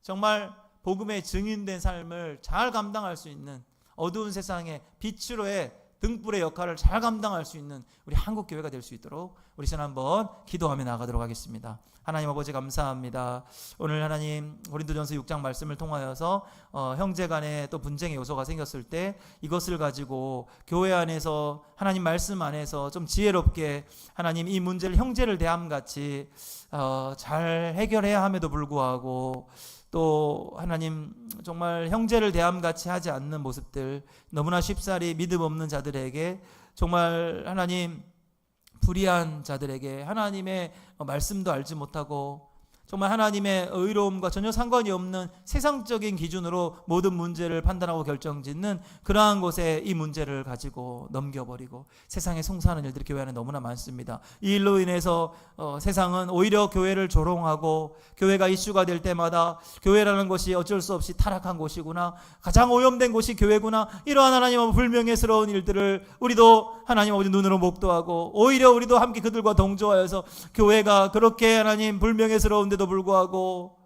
정말 복음의 증인된 삶을 잘 감당할 수 있는, 어두운 세상의 빛으로의 등불의 역할을 잘 감당할 수 있는 우리 한국교회가 될 수 있도록 우리 전 한번 기도하며 나가도록 하겠습니다. 하나님 아버지 감사합니다. 오늘 하나님 고린도전서 6장 말씀을 통하여서 형제 간에 또 분쟁의 요소가 생겼을 때 이것을 가지고 교회 안에서 하나님 말씀 안에서 좀 지혜롭게 하나님 이 문제를 형제를 대함같이 잘 해결해야 함에도 불구하고 또 하나님 정말 형제를 대함같이 하지 않는 모습들, 너무나 쉽사리 믿음 없는 자들에게, 정말 하나님 불의한 자들에게 하나님의 말씀도 알지 못하고 정말 하나님의 의로움과 전혀 상관이 없는 세상적인 기준으로 모든 문제를 판단하고 결정짓는 그러한 곳에 이 문제를 가지고 넘겨버리고 세상에 송사하는 일들이 교회 안에 너무나 많습니다. 이 일로 인해서 세상은 오히려 교회를 조롱하고, 교회가 이슈가 될 때마다 교회라는 것이 어쩔 수 없이 타락한 곳이구나, 가장 오염된 곳이 교회구나, 이러한 하나님 불명예스러운 일들을 우리도 하나님 아버지 눈으로 목도하고, 오히려 우리도 함께 그들과 동조하여서 교회가 그렇게 하나님 불명예스러운데 불구하고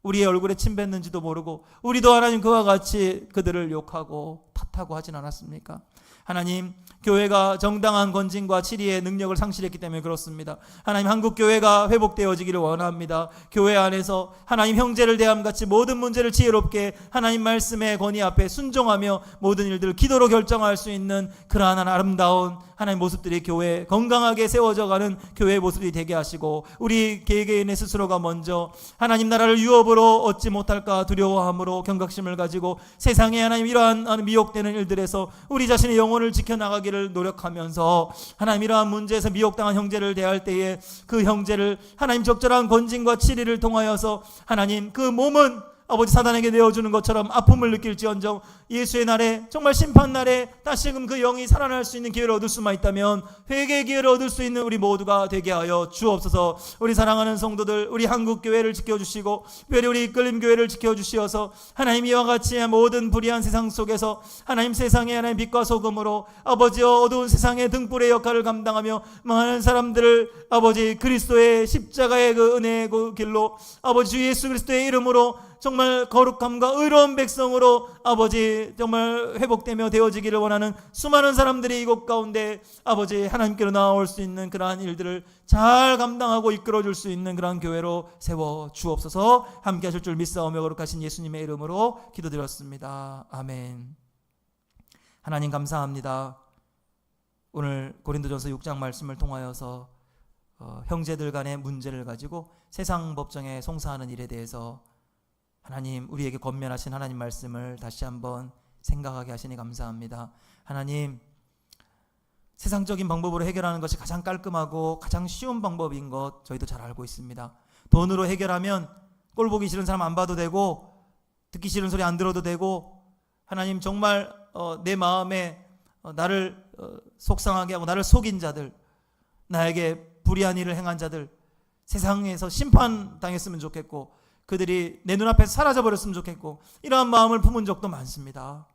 우리의 얼굴에 침 뱉는지도 모르고 우리도 하나님 그와 같이 그들을 욕하고 탓하고 하진 않았습니까? 하나님, 교회가 정당한 권징과 치리의 능력을 상실했기 때문에 그렇습니다. 하나님, 한국교회가 회복되어지기를 원합니다. 교회 안에서 하나님 형제를 대함같이 모든 문제를 지혜롭게 하나님 말씀의 권위 앞에 순종하며 모든 일들을 기도로 결정할 수 있는 그러한 아름다운 하나님 모습들이 교회 건강하게 세워져가는 교회의 모습이 되게 하시고, 우리 개개인의 스스로가 먼저 하나님 나라를 유업으로 얻지 못할까 두려워함으로 경각심을 가지고 세상에 하나님 이러한 미혹되는 일들에서 우리 자신의 영혼을 지켜나가기를 노력하면서 하나님 이러한 문제에서 미혹당한 형제를 대할 때에 그 형제를 하나님 적절한 권징과 치리를 통하여서 하나님 그 몸은 아버지 사단에게 내어주는 것처럼 아픔을 느낄지언정 예수의 날에, 정말 심판날에 다시금 그 영이 살아날 수 있는 기회를 얻을 수만 있다면 회개의 기회를 얻을 수 있는 우리 모두가 되게 하여 주옵소서. 우리 사랑하는 성도들, 우리 한국교회를 지켜주시고 특별히 우리 이끌림교회를 지켜주시어서 하나님 이와 같이 모든 불의한 세상 속에서 하나님 세상의 하나님 빛과 소금으로 아버지여 어두운 세상의 등불의 역할을 감당하며 많은 사람들을 아버지 그리스도의 십자가의 그 은혜의 그 길로 아버지 주 예수 그리스도의 이름으로 정말 거룩함과 의로운 백성으로 아버지 정말 회복되며 되어지기를 원하는 수많은 사람들이 이곳 가운데 아버지 하나님께로 나올 수 있는 그러한 일들을 잘 감당하고 이끌어줄 수 있는 그러한 교회로 세워 주옵소서. 함께 하실 줄 믿사오며 거룩하신 예수님의 이름으로 기도드렸습니다. 아멘. 하나님 감사합니다. 오늘 고린도전서 6장 말씀을 통하여서 형제들 간의 문제를 가지고 세상 법정에 송사하는 일에 대해서 하나님 우리에게 권면하신 하나님 말씀을 다시 한번 생각하게 하시니 감사합니다. 하나님, 세상적인 방법으로 해결하는 것이 가장 깔끔하고 가장 쉬운 방법인 것 저희도 잘 알고 있습니다. 돈으로 해결하면 꼴 보기 싫은 사람 안 봐도 되고 듣기 싫은 소리 안 들어도 되고 하나님 정말 내 마음에 나를 속상하게 하고 나를 속인 자들, 나에게 불의한 일을 행한 자들 세상에서 심판당했으면 좋겠고 그들이 내 눈앞에서 사라져버렸으면 좋겠고 이러한 마음을 품은 적도 많습니다.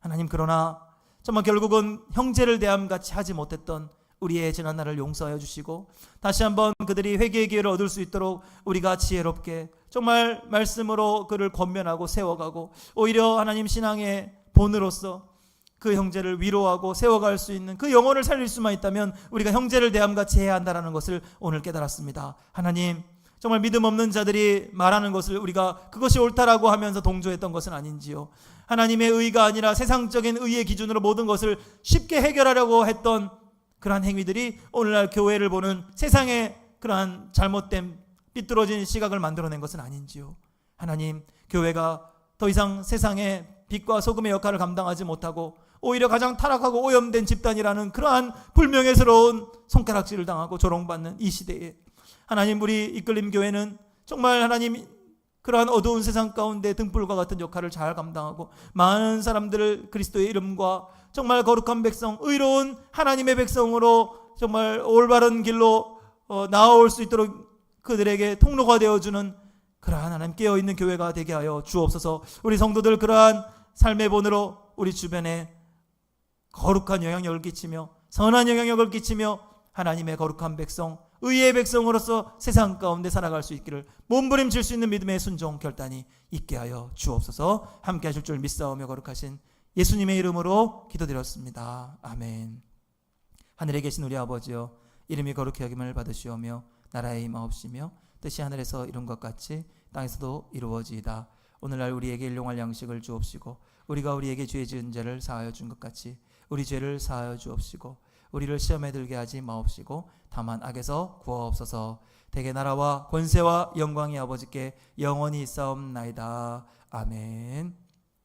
하나님, 그러나 정말 결국은 형제를 대함같이 하지 못했던 우리의 지난 날을 용서하여 주시고 다시 한번 그들이 회개의 기회를 얻을 수 있도록 우리가 지혜롭게 정말 말씀으로 그를 권면하고 세워가고 오히려 하나님 신앙의 본으로서 그 형제를 위로하고 세워갈 수 있는 그 영혼을 살릴 수만 있다면 우리가 형제를 대함같이 해야 한다는 것을 오늘 깨달았습니다. 하나님, 정말 믿음 없는 자들이 말하는 것을 우리가 그것이 옳다라고 하면서 동조했던 것은 아닌지요. 하나님의 의가 아니라 세상적인 의의 기준으로 모든 것을 쉽게 해결하려고 했던 그러한 행위들이 오늘날 교회를 보는 세상의 그러한 잘못된 삐뚤어진 시각을 만들어낸 것은 아닌지요. 하나님, 교회가 더 이상 세상의 빛과 소금의 역할을 감당하지 못하고 오히려 가장 타락하고 오염된 집단이라는 그러한 불명예스러운 손가락질을 당하고 조롱받는 이 시대에 하나님, 우리 이끌림 교회는 정말 하나님 그러한 어두운 세상 가운데 등불과 같은 역할을 잘 감당하고 많은 사람들을 그리스도의 이름과 정말 거룩한 백성, 의로운 하나님의 백성으로 정말 올바른 길로 나아올 수 있도록 그들에게 통로가 되어주는 그러한 하나님 깨어있는 교회가 되게 하여 주옵소서. 우리 성도들 그러한 삶의 본으로 우리 주변에 거룩한 영향력을 끼치며 선한 영향력을 끼치며 하나님의 거룩한 백성, 의의 백성으로서 세상 가운데 살아갈 수 있기를 몸부림칠 수 있는 믿음의 순종 결단이 있게 하여 주옵소서. 함께 하실 줄 믿사오며 거룩하신 예수님의 이름으로 기도드렸습니다. 아멘. 하늘에 계신 우리 아버지여, 이름이 거룩히 여김을 받으시오며 나라의 임하옵시며 뜻이 하늘에서 이룬 것 같이 땅에서도 이루어지이다. 오늘날 우리에게 일용할 양식을 주옵시고 우리가 우리에게 죄 지은 죄를 사하여 준 것 같이 우리 죄를 사하여 주옵시고 우리를 시험에 들게 하지 마옵시고 다만 악에서 구하옵소서. 대개 나라와 권세와 영광이 아버지께 영원히 있사옵나이다. 아멘.